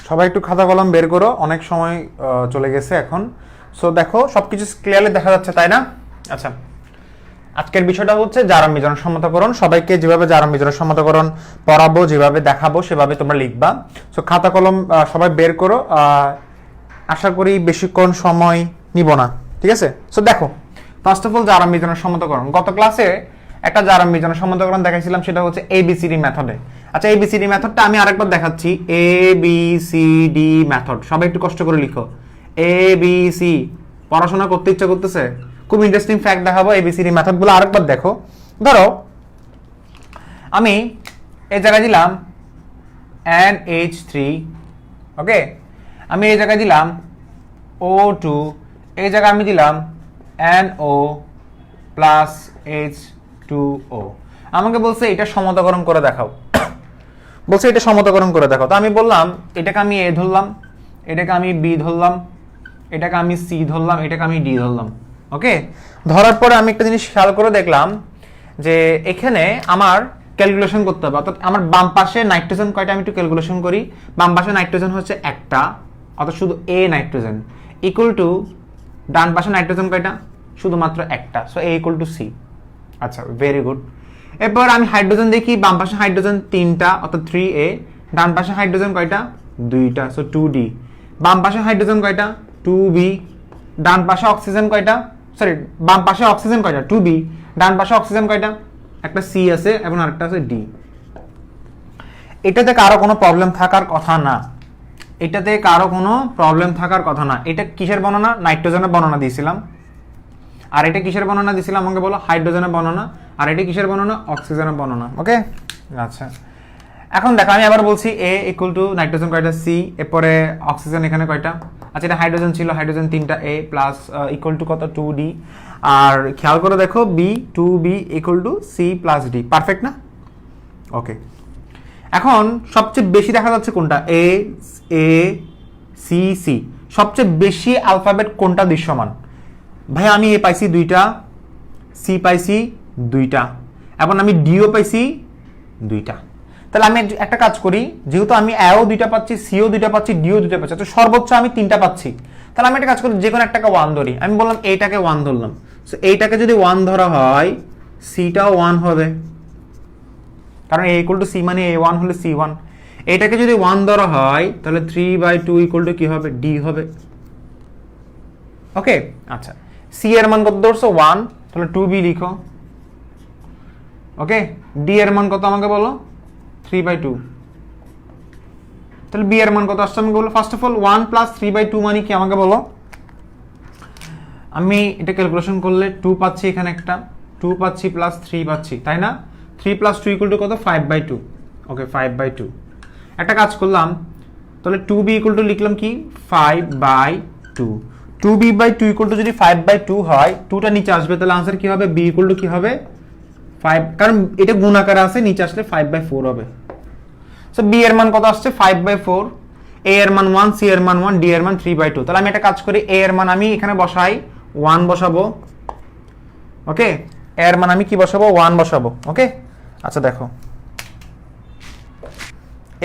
সবাই একটু খাতা কলম বের করো, অনেক সময় চলে গেছে এখন। সো দেখো সবকিছু ক্লিয়ারলি দেখা যাচ্ছে, তাই না? আচ্ছা, আজকের বিষয়টা হচ্ছে জারণ বিজারণ সমতাকরণ। সবাইকে যেভাবে জারণ বিজারণ সমতাকরণ পড়াবো, যেভাবে দেখাবো সেভাবে তোমরা লিখবা। সো খাতা কলম সবাই বের করো। আশা করি বেশিক্ষণ সময় নিব না, ঠিক আছে? সো দেখো, ফার্স্ট অফ অল জারণ বিজারণ সমতাকরণ। গত ক্লাসে একটা জারণ বিজারণ সমতাকরণ দেখাইছিলাম, সেটা হচ্ছে এবিসিডি মেথডে। আচ্ছা, এবিসিডি মেথডটা আমি আরেকবার দেখাচ্ছি। এবিসিডি মেথড, সবাই একটু কষ্ট করে লিখো। এবিসি, পড়াশোনা করতে ইচ্ছা করতেছে? খুব ইন্টারেস্টিং ফ্যাক্ট দেখাবো। এবিসিডি মেথডগুলো আরেকবার দেখো। ধরো আমি এই জায়গায় দিলাম NH3, ওকে। আমি এই জায়গায় দিলাম O2, এই জায়গায় আমি দিলাম NO প্লাস H2O। আমাকে বলছে এটা সমতাকরণ করে দেখাও। বলছে এটা সমতাকরণ করে দেখাও। তো আমি বললাম এটাকে আমি A ধরলাম, এটাকে আমি B ধরলাম, এটাকে আমি C ধরলাম, এটাকে আমি D ধরলাম, ওকে। ধরার পরে আমি একটা জিনিস খেয়াল করে দেখলাম যে এখানে আমার ক্যালকুলেশন করতে হবে। অর্থাৎ আমার বাম পাশে নাইট্রোজেন কয়টা আমি একটু ক্যালকুলেশন করি। বাম পাশে নাইট্রোজেন হচ্ছে একটা, অর্থাৎ শুধু A নাইট্রোজেন, ইকুয়াল টু ডান পাশে নাইট্রোজেন কয়টা? শুধুমাত্র একটা। So A equal to C। আচ্ছা, ভেরি গুড। এরপর আমি হাইড্রোজেন দেখি, বাম পাশে হাইড্রোজেন তিনটা, অর্থাৎ 3A। ডান পাশে হাইড্রোজেন কয়টা? দুইটা, সো 2D। বাম পাশে হাইড্রোজেন কয়টা? 2B। ডান পাশে অক্সিজেন কয়টা? সরি, বাম পাশে অক্সিজেন কয়টা? 2B। ডান পাশে অক্সিজেন কয়টা? একটা C আছে এবং আরেকটা আছে D। এটাতে কারো কোনো প্রবলেম থাকার কথা না, এটাতে কারো কোনো প্রবলেম থাকার কথা না। এটা কিসের বর্ণনা? নাইট্রোজেনের বর্ণনা দিয়েছিলাম। আর এটা কিসের বর্ণনা দিয়েছিলাম আমাকে বলো? হাইড্রোজেনের বর্ণনা। আর এটা কিসের বর্ণনা? অক্সিজেনের বর্ণনা, ওকে। আচ্ছা, এখন দেখো আমি আবার বলছি A ইকুয়াল টু নাইট্রোজেন কয়টা? C। এরপরে অক্সিজেন এখানে কয়টা? আচ্ছা, এটা হাইড্রোজেন ছিল, হাইড্রোজেন তিনটা, A প্লাস ইকুয়াল টু কত? 2D। আর খেয়াল করে দেখো B, 2B equal to C plus D। Perfect না? ওকে। এখন সবচেয়ে বেশি দেখা যাচ্ছে কোনটা? A, C, C। সবচেয়ে বেশি অ্যালফাবেট কোনটা দৃশ্যমান? ভাই আমি A পাইছি দুইটা, C পাইছি দুইটা, এবং আমি Dও পাইছি দুইটা। তাহলে আমি একটা কাজ করি, যেহেতু আমি Aও দুইটা পাচ্ছি, Cও দুইটা পাচ্ছি, Dও দুইটা পাচ্ছি, তো সর্বোচ্চ আমি তিনটা পাচ্ছি। তাহলে আমি একটা কাজ করি, যে কোনো একটাকে 1 ধরি। আমি বললাম এইটাকে 1 ধরলাম। সো এইটাকে যদি 1 ধরা হয়, Cটাও 1 হবে, কারণ A ইকুয়াল টু C মানে A1 হলে C1। এইটাকে যদি 1 ধরা হয়, তাহলে 3/2 ইকুয়াল টু কি হবে? D হবে, ওকে। আচ্ছা, C এর মান কত ধরছো? 1, তাহলে 2B লিখো, ওকে। D এর মান কত আমাকে বলো? 3/2। তাহলে B এর মান কত আসছে আমাকে বলো? ফার্স্ট অফ অল 1 প্লাস 3/2 মানে কি আমাকে বলো? আমি এটা ক্যালকুলেশন করলে 2 পাচ্ছি, এখানে একটা 2 পাচ্ছি প্লাস 3 পাচ্ছি, তাই না? 3 প্লাস 2 ইকুয়াল টু কত? 5/2, ওকে। 5/2। একটা কাজ করলাম, তাহলে 2B ইকুয়াল টু লিখলাম কি? 5/2। 2B/2 ইকুয়াল টু যদি 5/2 হয়, 2টা নিচে আসবে, তাহলে আনসার কি হবে? B ইকুয়াল টু কি হবে? 5, কারণ এটা গুণ আকারে আছে, নিচে আসলে 5/4 হবে। সো B এর মান কত আসছে? 5/4। A এর মান 1, C এর মান 1, D এর মান 3/2। তাহলে আমি একটা কাজ করি, A এর মান আমি এখানে বসাই 1 বসাবো, ওকে। A এর মান আমি কি বসাবো? 1 বসাবো, ওকে। আচ্ছা দেখো,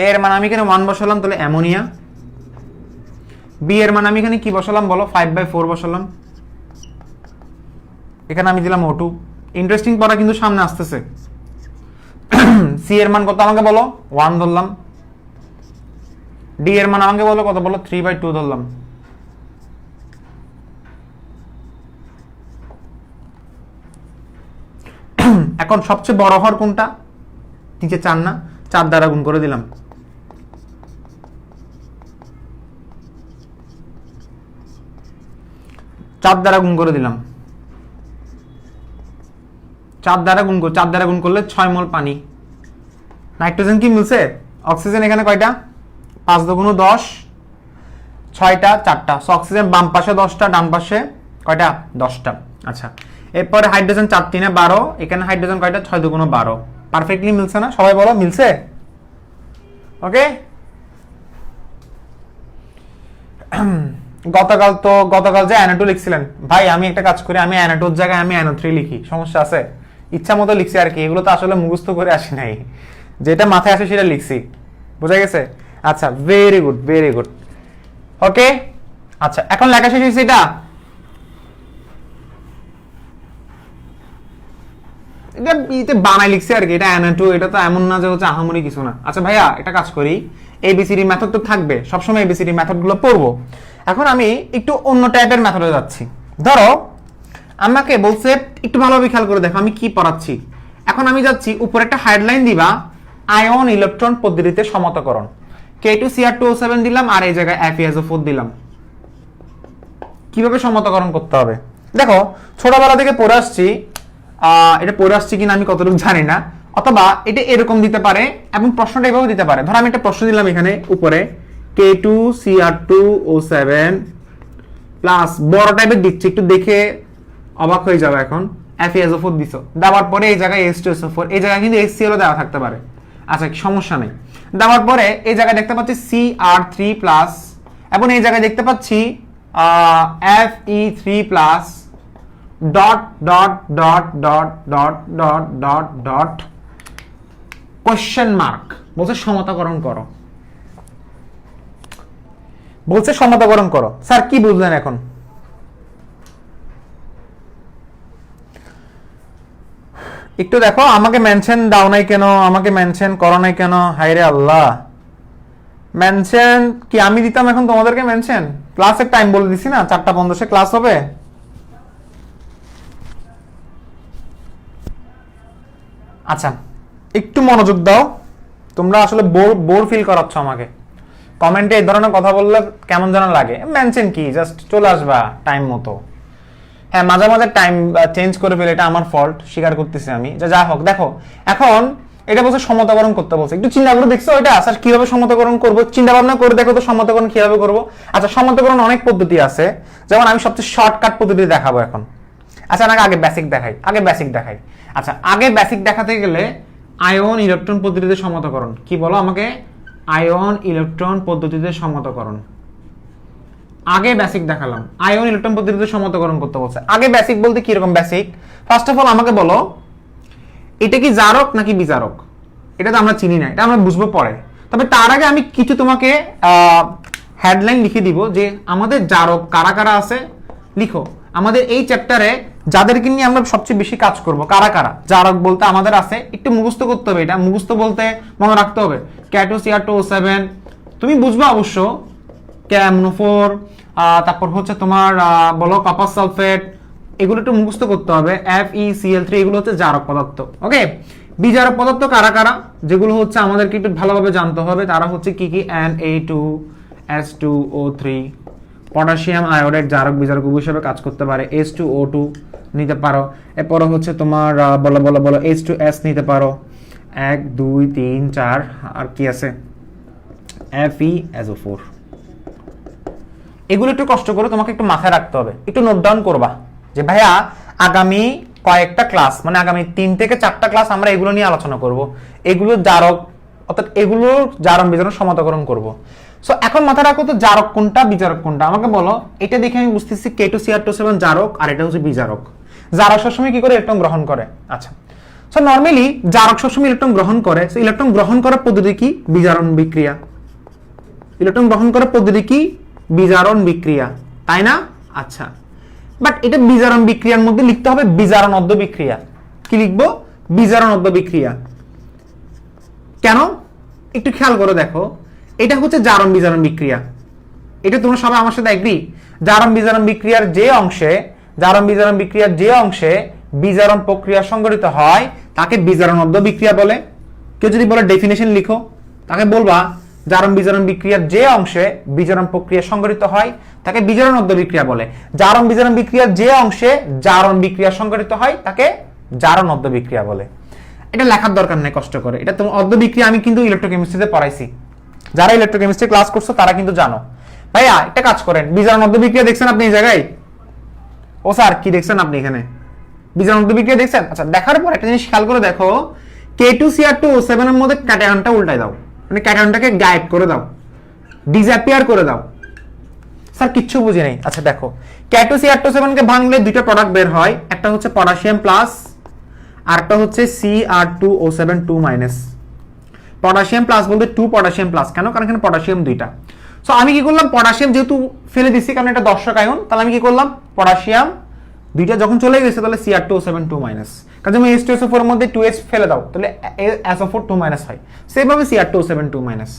A এর মান আমি এখানে 1 বসালাম, তাহলে অ্যামোনিয়া। B এর মান আমি এখানে কি বসালাম বলো? 5/4 বসালাম। এখানে আমি দিলাম O2। ইন্টারেস্টিং পড়া কিন্তু সামনে আসতেছে। C এর মান কত আমাকে বলো? 1 ধরলাম। D এর মান আমাকে বলো কত? বলো 3/2 ধরলাম। এখন সবচেয়ে বড় হর কোনটা? নিচে 4 না? 4 দ্বারা গুণ করে দিলাম। চার দ্বারা গুণ করে দিলাম। 4 দ্বারা গুণ করলে 6 মোল পানি। নাইট্রোজেন কি মিলছে? অক্সিজেন এখানে কয়টা? 5 দুগুণ 10, 6টা, 4টা। সো অক্সিজেন বাম পাশে 10টা, ডান পাশে কয়টা? 10টা। আচ্ছা, এরপরে হাইড্রোজেন 4 3 12, এখানে হাইড্রোজেন কয়টা? 6 দুগুণ 12। পারফেক্টলি মিলছে না? সবাই বলো মিলছে, ওকে। গতকাল যে NO2 লিখছিলেন, ভাই আমি একটা কাজ করি, আমি NO2 এর জায়গায় আমি NO3 লিখি, সমস্যা আছে? ইচ্ছা মতো লিখছি আর কি, এগুলো তো আসলে মুখস্থ করে আসি নাই, যেটা মাথায় আসে সেটা লিখছি, বোঝা গেছে? আচ্ছা, ভেরি গুড, ভেরি গুড। ওকে, আচ্ছা এখন লেখা শেষ হয়েছে। এটা বানাই লিখছি আর কি, এটা N2, এটা তো এমন না যে হচ্ছে আহামরি কিছু না। আচ্ছা ভাইয়া, এটা কাজ করি, এবিসিডি মেথড তো থাকবে, সবসময় এবিসিডি মেথডগুলো পড়বো। এখন আমি একটু অন্য টাইপের মেথডে যাচ্ছি। ধরো আমাকে বলছে, একটু ভালোভাবে খেয়াল করে দেখো আমি কি পড়াচ্ছি। এখন আমি যাচ্ছি, উপরে একটা হেডলাইন দিবা, আয়ন ইলেকট্রন পদ্ধতিতে সমতাকরণ, K2Cr2O7 দিলাম, আর এই জায়গায় FeSO4 দিলাম। কিভাবে সমতাকরণ করতে হবে দেখো, ছোটবেলা থেকে পড়ে আসছি, এটা পড়ে আসছি কিনা আমি কতটুকু জানি না, অথবা এটা এরকম দিতে পারে এবং প্রশ্নটা এভাবে দিতে পারে। ধর আমি একটা প্রশ্ন দিলাম এখানে উপরে, K2Cr2O7 প্লাস বড় টাইপের দিচ্ছি, একটু দেখে অবাক হয়ে যাবে। এখন FeSO4 দিছো, দেওয়ার পরে এই জায়গায় H2SO4, এই জায়গায় কিন্তু HCl দেওয়া থাকতে পারে। আচ্ছা, সমস্যা নেই। দেওয়ার পরে এই জায়গায় দেখতে পাচ্ছি Cr3 প্লাস, এবং এই জায়গায় দেখতে পাচ্ছি Fe3 plus dot dot dot dot dot dot dot dot question mark. বলছে সমতাকরণ করো, বলছে সমতাকরণ করো। স্যার কি বুঝলেন এখন? একটু দেখো, আমাকে মেনশন দাও নাই কেন, আমাকে মেনশন করো নাই কেন? হায়রে আল্লাহ, মেনশন কি আমি দিতাম এখন তোমাদেরকে মেনশন? ক্লাসের টাইম বলে দিছি না, 4:15 ক্লাস হবে। আচ্ছা একটু মনোযোগ দাও, তোমরা আসলে বোর ফিল করাচ্ছ আমাকে। কমেন্টে এই ধরনের কথা বললে কেমন যেন লাগে। মেনশন কি, জাস্ট চলে আসবা টাইম মতো। হ্যাঁ, মাঝে মাঝে টাইম চেঞ্জ করে ফেলে, এটা আমার ফল্ট, স্বীকার করতেছি আমি। যা হোক, দেখো এখন এটা বলছে সমতাকরণ করতে বলছে। একটু চিন্তা করে দেখছো এটা স্যার কিভাবে সমতাকরণ করবো, চিন্তা ভাবনা করে দেখো তো সমতাকরণ কিভাবে করবো। আচ্ছা, সমতাকরণ অনেক পদ্ধতি আছে, যেমন আমি সবচেয়ে শর্টকাট পদ্ধতি দেখাবো এখন। আচ্ছা, আগে বেসিক দেখাই, আচ্ছা আগে বেসিক দেখাতে গেলে আয়ন ইলেকট্রন পদ্ধতিতে সমতাকরণ কি বলো আমাকে? আয়ন ইলেকট্রন পদ্ধতিতে সমতাকরণ। আগে বেসিক দেখালাম, আয়ন ইলেকট্রন পদ্ধতিতে সমতাকরণ করতে বলছে। আগে বেসিক বলতে কি রকম বেসিক? ফার্স্ট অফ অল আমাকে বলো এটা কি জারক নাকি বিজারক? এটা তো আমরা চিনি না, এটা আমরা বুঝবো পরে। তবে তার আগে আমি কিছু তোমাকে হেডলাইন লিখে দিব যে আমাদের জারক কারা কারা আছে। লিখো, আমাদের এই চ্যাপ্টারে যাদেরকে নিয়ে আমরা সবচেয়ে বেশি কাজ করব কারা কারা। জারক বলতে আমাদের আছে, একটু মুখস্থ করতে হবে, এটা মুখস্থ বলতে মনে রাখতে হবে। K2Cr2O7 তুমি বুঝবে অবশ্য, KMnO4, তারপর হচ্ছে তোমার বলো কপার সালফেট, এগুলো একটু মুখস্থ করতে হবে। FeCl3 এগুলো হচ্ছে জারক পদার্থ। ওকে, বিজারক পদার্থ কারা কারা, যেগুলো হচ্ছে আমাদেরকে একটু ভালোভাবে জানতে হবে। তারা হচ্ছে কি কি? Na2S2O3, পটাশিয়াম আয়োডাইড জারক বিজারক উভয় হিসেবে কাজ করতে পারে। H2O2 নিতে পারো। এরপরে হচ্ছে তোমার বলো H2S নিতে পারো, 1 2 3 4, আর কি আছে? FeSO4। এগুলো একটু কষ্ট করে তোমাকে একটু মাথায় রাখতে হবে, একটু নোট ডাউন করবা যে ভাইয়া আগামী কয়েকটা ক্লাস, মানে আগামী 3 থেকে 4টা ক্লাস আমরা এগুলো নিয়ে আলোচনা করব। এগুলো জারক, অর্থাৎ এগুলো জারণ বিজারণ সমতাকরণ করব। সো এখন মাথায় রাখো তো জারক কোনটা বিজারক কোনটা। আমাকে বলো, এটা দেখে আমি বুঝতেছি K2Cr2O7 জারক আর এটা হচ্ছে বিজারক। জারক সবসময় কি করে? ইলেকট্রন গ্রহণ করে। আচ্ছা, সো নরমালি জারক সবসময় ইলেকট্রন গ্রহণ করে। সো ইলেকট্রন গ্রহণ করার পদ্ধতি কি? বিজারণ বিক্রিয়া। ইলেকট্রন গ্রহণ করার পদ্ধতি কি? বিজারণ বিক্রিয়া, তাই না? আচ্ছা, বাট এটা বিজারণ বিক্রিয়ার মধ্যে লিখতে হবে বিজারণোদ্দ বিক্রিয়া। কি লিখবো? বিজারণোদ্দ বিক্রিয়া। কেন? একটু খেয়াল করে দেখো, এটা হচ্ছে জারণ বিজারণ বিক্রিয়া। এটা তোমরা সবাই আমার সাথে এগ্রি? জারণ বিজারণ বিক্রিয়ার যে অংশে বিজারণ প্রক্রিয়া সংঘটিত হয় তাকে বিজারণোদ্দ বিক্রিয়া বলে। কেউ যদি বলে ডেফিনেশন লিখো, তাকে বলবা জারণ বিজারণ বিক্রিয়ার যে অংশে বিজারণ প্রক্রিয়া সংঘটিত হয় তাকে বিজারণোদ্দ বিক্রিয়া বলে। জারণ বিজারণ বিক্রিয়ার যে অংশে জারণ বিক্রিয়া সংঘটিত হয় তাকে জারণোদ্দ বিক্রিয়া বলে। এটা লেখার দরকার নেই কষ্ট করে, এটা তোমার অদ্দ বিক্রিয়া আমি কিন্তু ইলেকট্রোকেমিস্ট্রিতে পড়াইছি। যারা ইলেকট্রোকেমিস্ট্রি ক্লাস করছো তারা কিন্তু জানো। ভাইয়া একটা কাজ করেন, বিজারণোদ্দ বিক্রিয়া দেখছেন আপনি এই জায়গায়? ও স্যার কি দেখছেন আপনি এখানে? বিজারণোদ্দ বিক্রিয়া দেখছেন? আচ্ছা, দেখার পর একটা জিনিস খেয়াল করে দেখো, K2Cr2O7 এর মধ্যে ক্যাটায়নটা উল্টাই দাও, মানে ক্যাটায়নটাকে গায়েব করে দাও, ডিসঅ্যাপিয়ার করে দাও। স্যার কিচ্ছু বুঝি নাই। আচ্ছা দেখো, K2Cr2O7 কে ভাঙলে দুইটা প্রোডাক্ট বের হয়, একটা হচ্ছে পটাশিয়াম প্লাস আর একটা হচ্ছে Cr2O7 2-। পটাশিয়াম প্লাস বলতে 2 পটাশিয়াম প্লাস, কেন? কারণ এখানে পটাশিয়াম দুইটা। সো আমি কি করলাম, পটাশিয়াম যেহেতু ফেলে দিচ্ছি কারণ এটা দর্শক আয়ন, তাহলে আমি কি করলাম, পটাশিয়াম দুইটা যখন চলে গেছে তাহলে Cr2O7 2 মাইনাস, কারণ তুমি H2SO4 এর মধ্যে 2H ফেলে দাও তাহলে SO4 2 মাইনাস হয়, সেভাবে Cr2O7 2 মাইনাস।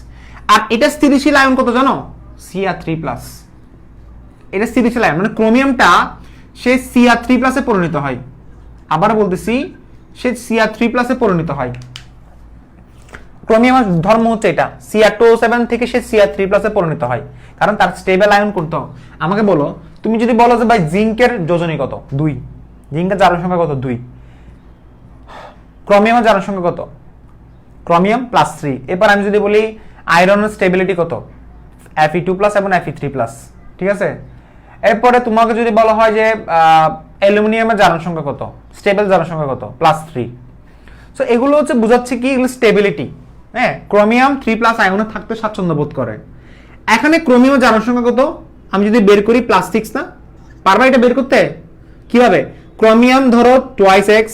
আর এটা স্থিতিশীল আয়ন কত জানো? Cr3 plus. এটা স্থিতিশীল আয়ন, মানে ক্রোমিয়ামটা সে Cr3 প্লাসে পরিণত হয়। আবার বলতেছি, সে Cr3 প্লাসে পরিণত হয়। ক্রোমিয়ামের ধর্ম হচ্ছে এটা, Cr2O7 থেকে সে Cr3 প্লাসে পরিণত হয়, কারণ তার স্টেবল আয়ন কোনটা? আমাকে বলো, তুমি যদি বলো যে ভাই জিঙ্কের যোজনী কত? 2, জিঙ্কের জারণ সংখ্যা কত? 2। ক্রোমিয়ামের জারণ সংখ্যা কত? Chromium plus 3। এরপর আমি যদি বলি আয়রনের স্টেবিলিটি কত? Fe2+ এবং Fe3+, ঠিক আছে? এরপরে তোমাকে যদি বলা হয় যে অ্যালুমিনিয়ামের জারণ সংখ্যা কত, স্টেবল জারণ সংখ্যা কত? +3। সো এগুলো হচ্ছে বোঝাচ্ছে কি, এগুলো স্টেবিলিটি। হ্যাঁ, ক্রোমিয়াম 3+ আয়নে থাকতে স্বাচ্ছন্দ্য বোধ করে। এখানে ক্রোমিয়ামের জারণ সংখ্যা কত? আমি যদি বের করি +6 না, পারবা এটা বের করতে? কিভাবে? ক্রোমিয়াম ধরো 2x,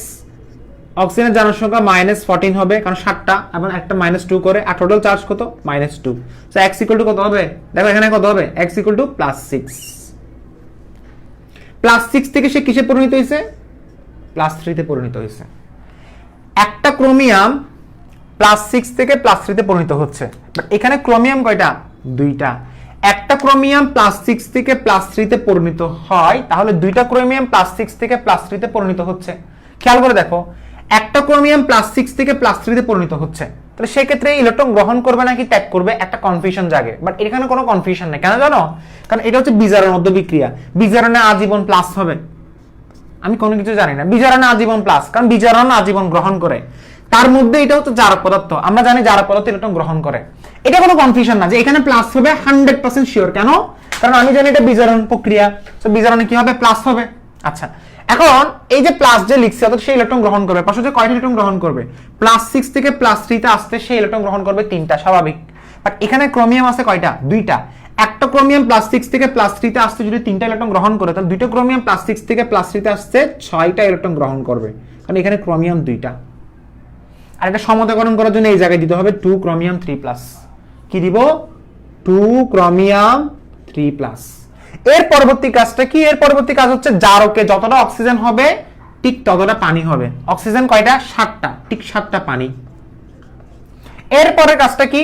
অক্সিজেনের জারণ সংখ্যা -14 হবে কারণ 7টা, এবং একটা -2 করে, আর টোটাল চার্জ কত? -2। সো x = কত হবে? দেখো এখানে কত হবে? x = +6। +6 থেকে সে কিসে পরিণত হয়েছে? +3 তে পরিণত হয়েছে। একটা ক্রোমিয়াম +6 থেকে +3 তে পরিণত হচ্ছে, বাট এখানে ক্রোমিয়াম কয়টা? 2টা। একটা ক্রোমিয়াম +6 থেকে +3 তে পরিণত হয়, তাহলে দুইটা ক্রোমিয়াম +6 থেকে +3 তে পরিণত হচ্ছে। খেয়াল করে দেখো, একটা ক্রোমিয়াম +6 থেকে +3 তে পরিণত হচ্ছে, তাহলে সেক্ষেত্রে ইলেকট্রন গ্রহণ করবে নাকি ত্যাগ করবে, একটা কনফিউশন জাগে। বাট এখানে কোনো কনফিউশন নেই, কেন জানো? কারণ এটা হচ্ছে বিজারণ মধ্যবিক্রিয়া, বিজারণে আজীবন প্লাস হবে। আমি কোনো কিছু জানি না, বিজারণে আজীবন প্লাস, কারণ বিজারণ আজীবন গ্রহণ করে। তার মধ্যে এটা হচ্ছে জারক পদার্থ, আমরা জানি জারক পদার্থ ইলেকট্রন গ্রহণ করে। এটা কোনো কনফিউশন না যে এখানে প্লাস হবে, 100% শিওর। কেন? কারণ আমি জানি এটা বিজারণ প্রক্রিয়া, তো বিজারণে কি হবে? প্লাস হবে। আচ্ছা, এখন এই যে প্লাস যে লিখছে, অর্থাৎ সেই ইলেকট্রন গ্রহণ করবে, পাশে যে কয়টা ইলেকট্রন গ্রহণ করবে? +6 থেকে +3 তে আসতে সেই ইলেকট্রন গ্রহণ করবে 3টা, স্বাভাবিক। বাট এখানে ক্রোমিয়াম আছে কয়টা? 2টা। একটা ক্রোমিয়াম +6 থেকে +3 তে আসতে যদি 3টা ইলেকট্রন গ্রহণ করে, তাহলে দুইটা ক্রোমিয়াম +6 থেকে +3 তে আসতে 6টা ইলেকট্রন গ্রহণ করবে, কারণ এখানে ক্রোমিয়াম 2টা। আর এটা সমতাকরণ করার জন্য এই জায়গায় দিতে হবে 2 ক্রোমিয়াম 3+। কি দিব? 2 ক্রোমিয়াম 3+। এর পরবর্তী কাজটা কি? এর পরবর্তী কাজ হচ্ছে জারকে যতটা অক্সিজেন হবে ঠিক ততটা পানি হবে। অক্সিজেন কয়টা? 7টা, ঠিক 7টা পানি। এর পরের কাজটা কি?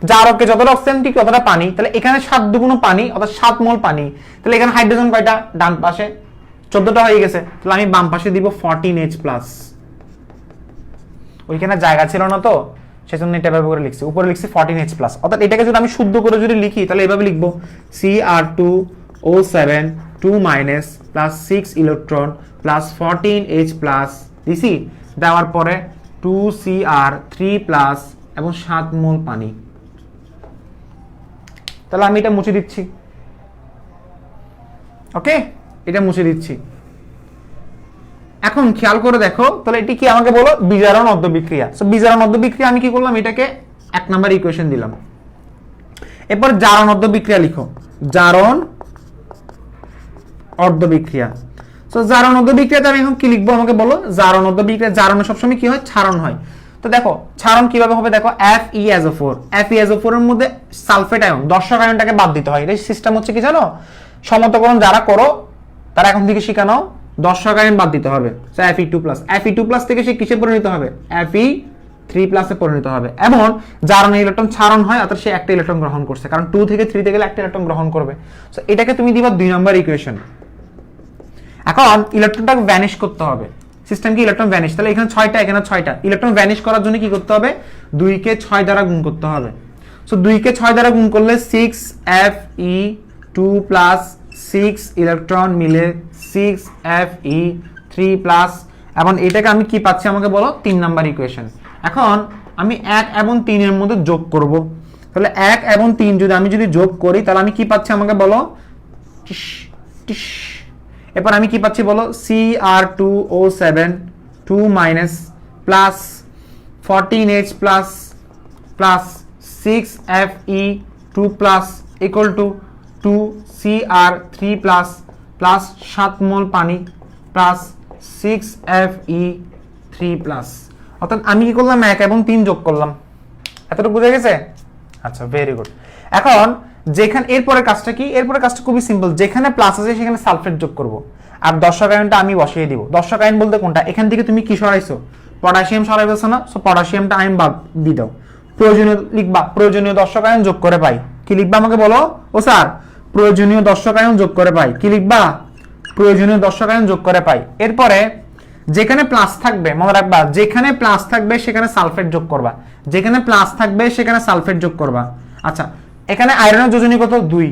জারকে যতটা অক্সিজেন ঠিক ততটা পানি, তাহলে এখানে 7 দুগুণ পানি, অর্থাৎ 7 মোল পানি। তাহলে এখানে হাইড্রোজেন কয়টা? ডান পাশে 14টা হয়ে গেছে, তাহলে আমি বাম পাশে দিব 14H+। ওইখানে জায়গা ছিল না তো, সেজন্য এটা এভাবে করে লিখছি, উপরে লিখছি 14H+। অর্থাৎ এটাকে যদি আমি শুদ্ধ করে যদি লিখি তাহলে এভাবে লিখবো Cr2O7 2- +6 ইলেকট্রন +14H+ দিছি, দেওয়ার পরে 2Cr3+ এবং 7 মোল পানি। তাহলে আমি এটা মুছে দিচ্ছি, ওকে, এটা মুছে দিচ্ছি। এখন খেয়াল করে দেখো, তাহলে এটি কি আমাকে বলো? বিজারণ অর্ধবিক্রিয়া। সো বিজারণ অর্ধবিক্রিয়া আমি কি করলাম? এটাকে 1 নাম্বার ইকুয়েশন দিলাম। এরপর জারণ অর্ধবিক্রিয়া লিখো, জারণ অর্ধবিক্রিয়া। সো জারণ অর্ধবিক্রিয়াতে আমি এখন কি লিখবো আমাকে বলো? জারণ অর্ধবিক্রিয়া, জারণে সবসময় কি হয়? ক্ষারণ হয়। তো দেখো ক্ষারণ কিভাবে হবে? দেখো FeSO4, FeSO4 এর মধ্যে সালফেট আয়ন, দর্শক আয়নটাকে বাদ দিতে হয়। এই সিস্টেম হচ্ছে কি জানো? সমতাকরণ যারা করো তারা এখন থেকে শিখানো, দর্শক আয়ন বাদ দিতে হবে। Fe2+, Fe2+ থেকে সে কিসে পরিণত হবে? Fe3+ এ পরিণত হবে। এবং জারণে ইলেকট্রন ছাড়ন হয়, অর্থাৎ সে একটা ইলেকট্রন গ্রহণ করছে, কারণ 2 থেকে 3 তে গেলে একটা ইলেকট্রন গ্রহণ করবে। সো এটাকে তুমি দিবা 2 নাম্বার ইকুয়েশন। এখন ইলেকট্রনটা ভ্যানিশ করতে হবে। সিস্টেম কি? Electron vanish. তাহলে এখানে 6টা, এখানে 6টা। ইলেকট্রন ভ্যানিশ করার জন্য কি করতে হবে? 2 কে 6 দ্বারা গুণ করতে হবে। সো 2 কে 6 দ্বারা গুণ করলে 6Fe2+ 6 ইলেকট্রন মিলে 6Fe3+, এবং এটাকে আমি কি পাচ্ছি আমাকে বলো? 3 নাম্বার ইকুয়েশন। এখন আমি 1 এবং 3 এর মধ্যে যোগ করব। তাহলে 1 এবং 3 যদি আমি যোগ করি তাহলে আমি কি পাচ্ছি আমাকে বলো? এরপর আমি কি পাচ্ছি বলো? Cr2O7 2- +14H+ +6Fe2+ equal to 2Cr3+ plus 7 মোল পানি প্লাস 6Fe3+। অর্থাৎ আমি কি করলাম? 1 এবং 3 যোগ করলাম। এতটুকু বুঝে গেছে? আচ্ছা, ভেরি গুড। এখন যেখানে এরপরে কাজটা কি, এরপরে কাজটা খুবই সিম্পল, যেখানে প্লাস আছে সেখানে সালফেট যোগ করব, আর দর্শক আয়নটা আমি বসিয়ে দিব। দর্শক আয়ন বলতে কোনটা, এখান থেকে তুমি কি সরাইছো, পটাশিয়াম সরাই ফেলছো না, সো পটাশিয়ামটা আয়ন বাদ দিয়ে দাও। প্রয়োজনীয় লিখবা, প্রয়োজনীয় দর্শক আয়ন যোগ করে পাই। কি লিখবা আমাকে বলো? ও স্যার, প্রয়োজনীয় দর্শক আয়ন যোগ করে পাই। কি লিখবা? প্রয়োজনীয় দর্শক আয়ন যোগ করে পাই। এরপরে যেখানে প্লাস থাকবে, মনে রাখবা, যেখানে প্লাস থাকবে সেখানে সালফেট যোগ করবা, যেখানে প্লাস থাকবে সেখানে সালফেট যোগ করবা। আচ্ছা, এখানে আয়রনের যোজনী কত? 2।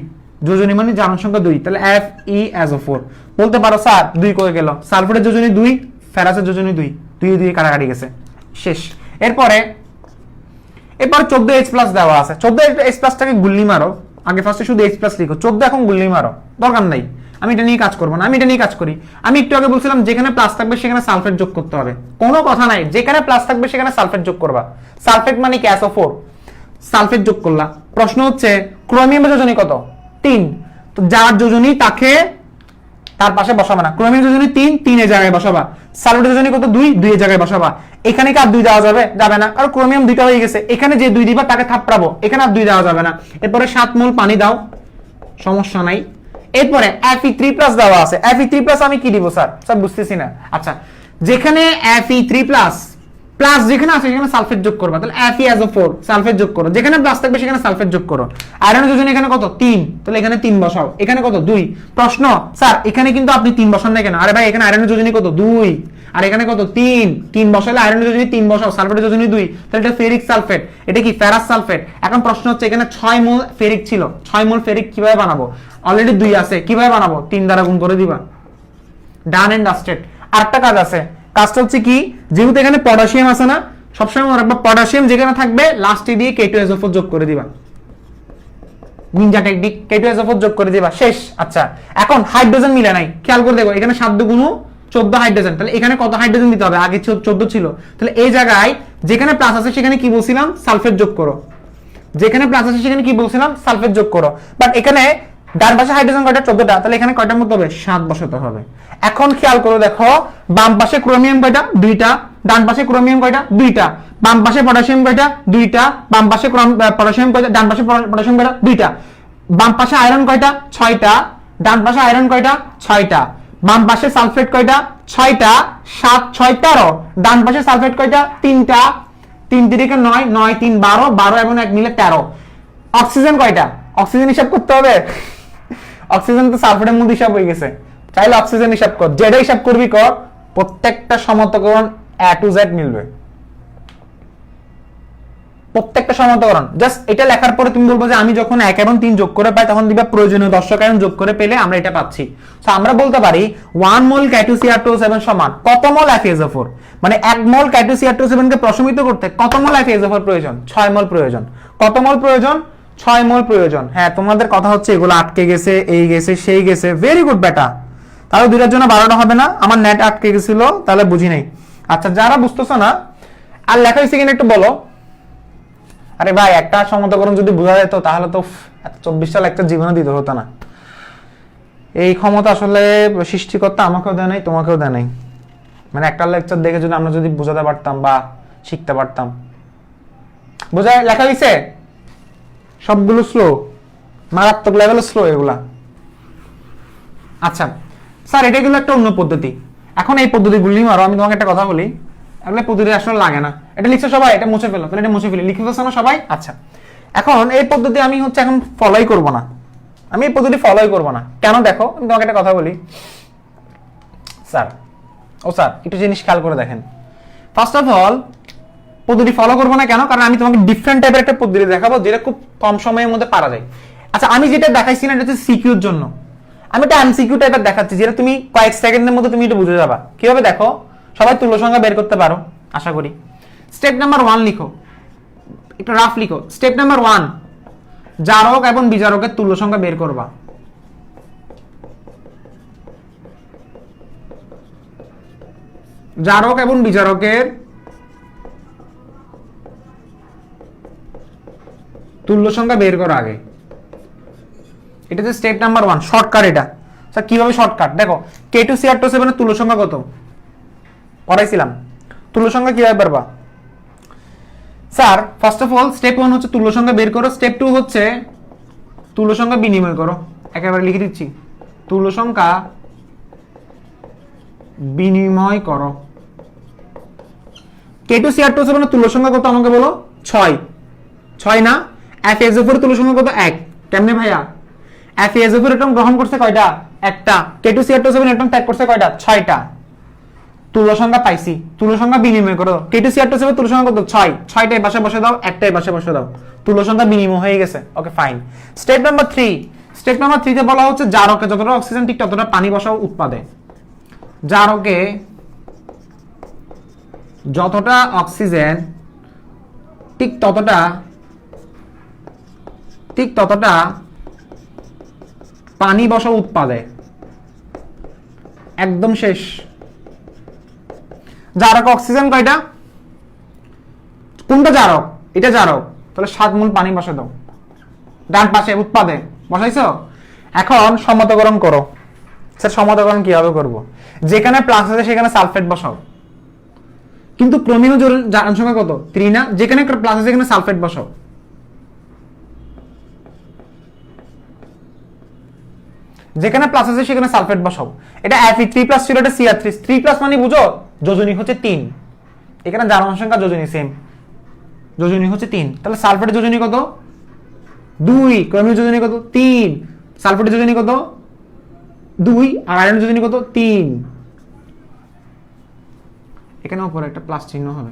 যোজনী মানে জারণ সংখ্যা 2, তাহলে FeSO4 বলতে পারো স্যার 2 করে গেল। সালফেটের যোজনী 2, ফেরাসের যোজনী 2, 2 কাটাকাটি গেছে, শেষ। এরপরে 14H+ দেওয়া আছে। 14H+টাকে গুল্লি মারো, আগে ফার্স্টে শুধু H+ লিখো, 14 এখন গুল্লি মারো, দরকার নাই, আমি এটা নিয়ে কাজ করবো না, আমি এটা নিয়ে কাজ করি। আমি একটু আগে বলছিলাম যেখানে প্লাস থাকবে সেখানে সালফেট যোগ করতে হবে, কোনো কথা নাই, যেখানে প্লাস থাকবে সেখানে সালফেট যোগ করবা। সালফেট মানে কি? SO4, সালফেট যোগ করলা। প্রশ্ন হচ্ছে ক্রোমিয়ামের যোজনী কত? 3, তো যার যোজনী তাকে তার পাশে বসাবা না। ক্রোমিয়াম যোজনী 3 এর জায়গায় বসাবা। সালফেট যোজনী কত? 2 এর জায়গায় বসাবা। এখানে কি আর 2 দেওয়া যাবে? যাবে না, কারণ ক্রোমিয়াম 2টা হয়ে গেছে। এখানে যে 2 দিবা তাকে থাপড়াবো, এখানে আর 2 দেওয়া যাবে না। এরপরে 7 মোল পানি দাও, সমস্যা নাই। এরপরে Fe3+ দেওয়া আছে। Fe3+ আমি কি দিব স্যার? স্যার বুঝতেছি না। আচ্ছা, যেখানে Fe3+ প্লাস যেখানে আছে সেখানে সালফেট যোগ করবা, তাহলে FeSO4 সালফেট যোগ করো। যেখানে প্লাস থাকবে সেখানে সালফেট যোগ করো। আয়রনের যোজনী এখানে কত? 3, তাহলে এখানে 3 বসাও। এখানে কত? 2। প্রশ্ন, স্যার এখানে কিন্তু আপনি 3 বসান না কেন? আরে ভাই, এখানে আয়রনের যোজনী কত? 2, আর এখানে কত? 3 বসালে আয়রনের যোজনী 3 বসাও, সালফেটের যোজনী 2, তাহলে এটা ফেরিক সালফেট, এটা কি ফেরাস সালফেট। এখন প্রশ্ন হচ্ছে এখানে 6 মোল ফেরিক ছিল, 6 মোল ফেরিক কিভাবে বানাবো? অলরেডি 2 আছে, কিভাবে বানাবো? 3 দ্বারা গুণ করে দিবা, ডান এন্ড ডাস্টেড। আরেকটা কাজ আছে, কাজটা হচ্ছে কি, যেহেতু এখানে পটাশিয়াম আছে না, সবসময় মনে রাখবা পটাশিয়াম যেখানে থাকবে লাস্টে দিয়ে K2SO4 যোগ করে দিবা, নিনজা টেকনিক, K2SO4 যোগ করে দিবা, শেষ। আচ্ছা, এখন হাইড্রোজেন মিলে নাই, খেয়াল করে দেখো, এখানে 7 গুণ 14 হাইড্রোজেন, তাহলে এখানে কত হাইড্রোজেন দিতে হবে? আগে 14 ছিল, তাহলে এই জায়গায় যেখানে প্লাস আছে সেখানে কি বলছিলাম? সালফেট যোগ করো। যেখানে প্লাস আছে সেখানে কি বলছিলাম? সালফেট যোগ করো। বাট এখানে ডান পাশে হাইড্রোজেন কয়টা? 14টা, তাহলে এখানে কয়টার মতো হবে? 7 বসাতে হবে। এখন খেয়াল করো, দেখো বাম পাশে ক্রোমিয়াম কয়টা? 2টা, ডান পাশে ক্রোমিয়াম কয়টা? 2টা, বাম পাশে পটাশিয়াম কয়টা? 2টা, বাম পাশে পটাশিয়াম কয়টা? ডান পাশে পটাশিয়াম কয়টা? 2টা, বাম পাশে আয়রন কয়টা? 6টা, ডান পাশে আয়রন কয়টা? 6টা, বাম পাশে সালফেট কয়টা? 6টা, 7 6 13, ডান পাশে সালফেট কয়টা? 3টা, 3 3 9, 9 3 12, 12 এবং 1 মিলে 13। অক্সিজেন কয়টা? অক্সিজেন হিসাব করতে হবে, অক্সিজেন তো সালফেটের মধ্যে হিসাব হয়ে গেছে, চাইলে অক্সিজেন হিসাব কর, যেটা হিসাব করবি কর, প্রত্যেকটা সমতকরণ A to Z মিলবে, প্রত্যেকটা সমতকরণ। জাস্ট এটা লেখার পরে তুমি বলবো যে আমি যখন 1 এবং 3 যোগ করে পাই তখন দিবা প্রয়োজনীয় দর্শক আয়ন যোগ করে পেলে আমরা এটা পাচ্ছি। সো আমরা বলতে পারি 1 মোল K2Cr2O7 সমান কত মোল FeSO4, মানে 1 মোল K2Cr2O7 কে প্রশমিত করতে কত মোল FeSO4 প্রয়োজন? 6 মোল প্রয়োজন। কত মোল প্রয়োজন? 6 মোল প্রয়োজন। হ্যাঁ, তোমাদের কথা হচ্ছে এগুলো আটকে গেছে, এই গেছে, সেই গেছে, ভেরি গুড বেটা, তাহলে দুইটার জন্য 12টা হবে না, আমার নেট আটকে গেছিল, তাহলে বুঝি নাই। আচ্ছা, যারা বুঝতেছো না আর লেখা হয়েছে কিনা একটু বলো। আরে ভাই, একটা সমতকরণ যদি বোঝা যেত তাহলে তো 24টা লেকচার জীবনে দিতে হতো না। এই ক্ষমতা আসলে সৃষ্টিকর্তা আমাকেও দেয় নাই, তোমাকেও দেয় নাই। মানে একটা লেকচার দেখে যদি আমরা যদি বোঝাতে পারতাম বা শিখতে পারতাম। বোঝায় লেখা হয়েছে? সবগুলো স্লো, মারাত্মক লেভেলে স্লো এগুলা। আচ্ছা স্যার, এটা কিন্তু একটা অন্য পদ্ধতি। এখন এই পদ্ধতিগুলি মারো, আমি তোমাকে একটা কথা বলি, এগুলো পদ্ধতি আসলে লাগে না। এটা লিখছো সবাই, এটা মুছে ফেলো, তাহলে এটা মুছে ফেলি, লিখে ফেলছো না সবাই? আচ্ছা, এখন এই পদ্ধতি আমি হচ্ছে এখন ফলোই করব না, আমি এই পদ্ধতি ফলোই করব না। কেন? দেখো আমি তোমাকে একটা কথা বলি স্যার, ও স্যার একটু জিনিস খেয়াল করে দেখেন। ফার্স্ট অফ অল, পদ্ধতি ফলো করবো না কেন? কারণ আমি তোমাকে ডিফারেন্ট টাইপের একটা পদ্ধতি দেখাবো যেটা খুব কম সময়ের মধ্যে পারা যায়। আচ্ছা, আমি যেটা দেখাইছি না এটা হচ্ছে সিকিউর জন্য, আমি একটা এমসিকিউ টাইপের দেখাচ্ছি যেটা তুমি কয়েক সেকেন্ডের মধ্যে তুমি এটা বুঝে যাবা। কিভাবে দেখো, সবাই তুল্য সংখ্যা বের করতে পারো আশা করি। স্টেপ নাম্বার 1 লিখো, একটু রাফ লিখো। স্টেপ নাম্বার 1, জারক এবং বিজারকের তুল্য সংখ্যা বের করবা। জারক এবং বিজারকের তুল্য সংখ্যা বের করো আগে, এটা হচ্ছে স্টেপ নাম্বার 1, শর্টকাট এটা। স্যার কিভাবে শর্টকাট? দেখো K2Cr2O7 এর তুল্য সংখ্যা কত পড়াইছিলাম, তুল্য সংখ্যা কিভাবে পারবা? Sir first of all step 1 হচ্ছে তুল্য সংখ্যা বের করো, স্টেপ 2 হচ্ছে তুল্য সংখ্যা বিনিময় করো। একেবারে লিখে দিচ্ছি, তুল্য সংখ্যা বিনিময় করো। K2 CR2 7 তুল্য সংখ্যা কত আমাকে বলো? 6 6 না? FeSO4 তুল্য সংখ্যা কত? 1। কেমনে ভাইয়া? FeSO4 ইলেকট্রন গ্রহণ করছে কয়টা? একটা। K2 CR2 7 ইলেকট্রন ত্যাগ করছে কয়টা? 6টা। তুল্য সংখ্যা পাইছি, তুল্য সংখ্যা বিনিময় করো। K2 CR2 7 তুল্য সংখ্যা কত? 6 6টাই পাশে বসে দাও, একটাই পাশে বসে দাও, তুল্য সংখ্যা বিনিময় হয়ে গেছে। Okay fine. Step number 3, step number 3 তে বলা হচ্ছে জারকে যতটা অক্সিজেন ঠিক ততটা পানি বসাও উৎপাদে। জারকে যতটা অক্সিজেন ঠিক ততটা পানি বসাও উৎপাদে। একদম শেষ। জারক অক্সিজেন কয়টা? কোনটা জারক? এটা জারক, তাহলে 7 মোল পানি বসে দাও ডান পাশে উৎপাদে। বসাইছো? এখন সমতাকরণ করো। স্যার সমতাকরণ কিভাবে করব? যেখানে প্লাস আছে সেখানে সালফেট বসাও, কিন্তু ক্রোমিন জারণ সংখ্যা কত? 3 না? যেখানে প্লাস আছে সেখানে সালফেট বসাও। যেখানে প্লাস আছে সেখানে সালফেট বসাও। এটা Fe3+ ছিল, এটা Cr3। 3+ মানে বুঝো যোজনী হচ্ছে 3, এখানে জারণ সংখ্যা যোজনী সেম, যোজনী হচ্ছে 3। তাহলে সালফেটের যোজনী কত? 2। ক্রোমিনের যোজনী কত? 3। সালফেটের যোজনী কত? 2। আর আয়রনের যোজনী কত? 3। এখানে উপরে একটা প্লাস চিহ্ন হবে,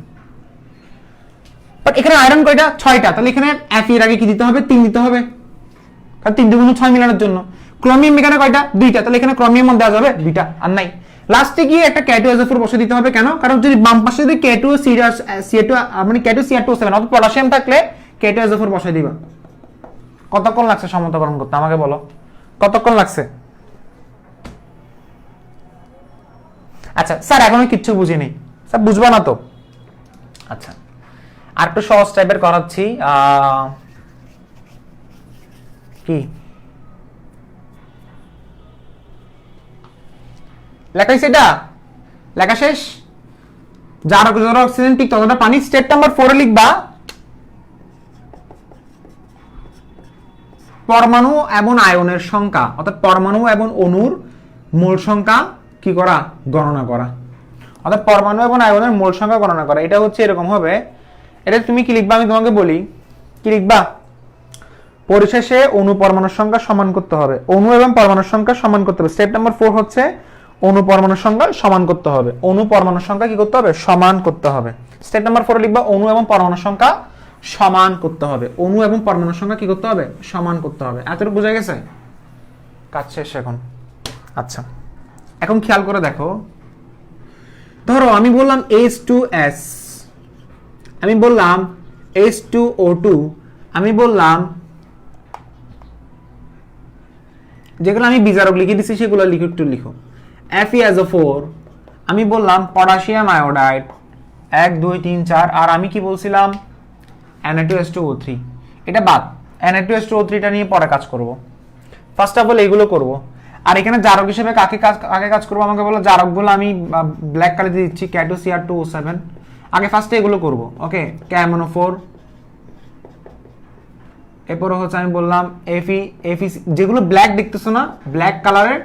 বাট এখানে আয়রন কয়টা? 6টা। তাহলে এখানে Fe এর আগে কি দিতে হবে? 3 দিতে হবে, কারণ 3 × 6 মিলানোর জন্য। ক্রোমিয়াম এখানে কয়টা? 2টা। তাহলে এখানে ক্রোমিয়াম দেওয়া যাবে 2টা, আর নাই। লাস্টে গিয়ে একটা K2SO4 বসে দিতে হবে। কেন? কারণ যদি বাম পাশে যদি K2 CR2 মানে K2 CR2 7 অথবা পটাশিয়াম থাকলে K2SO4 বসাই দিবা। কতক্ষণ লাগছে সমতাকরণ করতে আমাকে বলো? কতক্ষণ লাগছে? আচ্ছা স্যার এখনো কিচ্ছু বুঝিনি। স্যার বুঝবা না তো? আচ্ছা আর একটু সহজ টাইপের করাচ্ছি। কি লেখা হয়েছে? এটা লেখা শেষ। যার অক্সিজেন ঠিক ততটা পানি। স্টেপ নাম্বার 4 এ লিখবা পরমাণু এবং আয়নের সংখ্যা, অর্থাৎ পরমাণু এবং অণুর মোল সংখ্যা কি করা? গণনা করা। অর্থাৎ পরমাণু এবং আয়নের মোল সংখ্যা গণনা করা। এটা হচ্ছে এরকম হবে। এটা তুমি কি লিখবা? আমি তোমাকে বলি কি লিখবা। পরিশেষে অণু পরমাণুর সংখ্যা সমান করতে হবে। অণু এবং পরমাণুর সংখ্যা সমান করতে হবে। স্টেপ নাম্বার 4 হচ্ছে অণু পরমাণুর সংখ্যা সমান করতে হবে। অণু পরমাণুর সংখ্যা কি করতে হবে? সমান করতে হবে। স্টেপ নাম্বার 4 লিখবা অণু এবং পরমাণুর সংখ্যা সমান করতে হবে। অণু এবং পরমাণুর সংখ্যা কি করতে হবে? সমান করতে হবে। এতটুকু বোঝা গেছে? কাজ শেষ এখন। আচ্ছা এখন খেয়াল করে দেখো, ধরো আমি বললাম H2S, আমি বললাম H2O2, আমি বললাম যেগুলো আমি বিজারক লিখে দিচ্ছি সেগুলো লিখে একটু লিখো। FeSO4, আমি বললাম পটাশিয়াম আয়োডাইড 1 2 3 4, আর আমি কি বলছিলাম? Na2H2O3। এটা বাদ, Na2H2O3 টা নিয়ে পরে কাজ করব। ফার্স্ট অফ অল এইগুলো করব। আর এখানে জারক হিসেবে কাকে কাজ করব আমাকে বলো। জারকগুলো আমি ব্ল্যাক কালার দিয়ে দিচ্ছি, K2 CR2O7। আগে ফার্স্টে এগুলো করব। ওকে, KMnO4, এরপরে হচ্ছে আমি বললাম Fe, যেগুলো ব্ল্যাক দেখতেছো না, ব্ল্যাক কালারের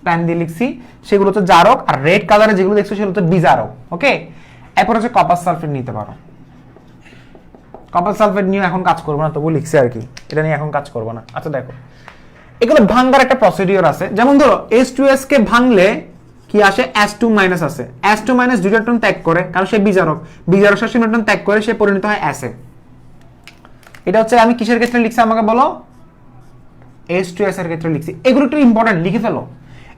প্যান দিয়ে লিখছি, সেগুলো হচ্ছে জারক। আর রেড কালারে যেগুলো দেখছো সেগুলো হচ্ছে বিজারক। ওকে, এরপর হচ্ছে কপার সালফেট নিতে পারো। কপার সালফেট নিয়ে এখন কাজ করবো না, তবু লিখছি আর কি, এটা নিয়ে এখন কাজ করবো না। আচ্ছা দেখো, এগুলো ভাঙার একটা প্রসিডিওর আছে। যেমন ধরো H2S কে ভাঙলে কি আসে? S2- আসে। S2- 2 ইলেকট্রন ত্যাগ করে, কারণ সে বিজারক। বিজারক শাসন ইলেকট্রন ত্যাগ করে সে পরিণত হয় অ্যাসে। এটা হচ্ছে আমি কিসের ক্ষেত্রে লিখছি আমাকে বলো? H2S এর ক্ষেত্রে লিখছি। এগুলো একটু ইম্পর্টেন্ট, লিখে ফেলো।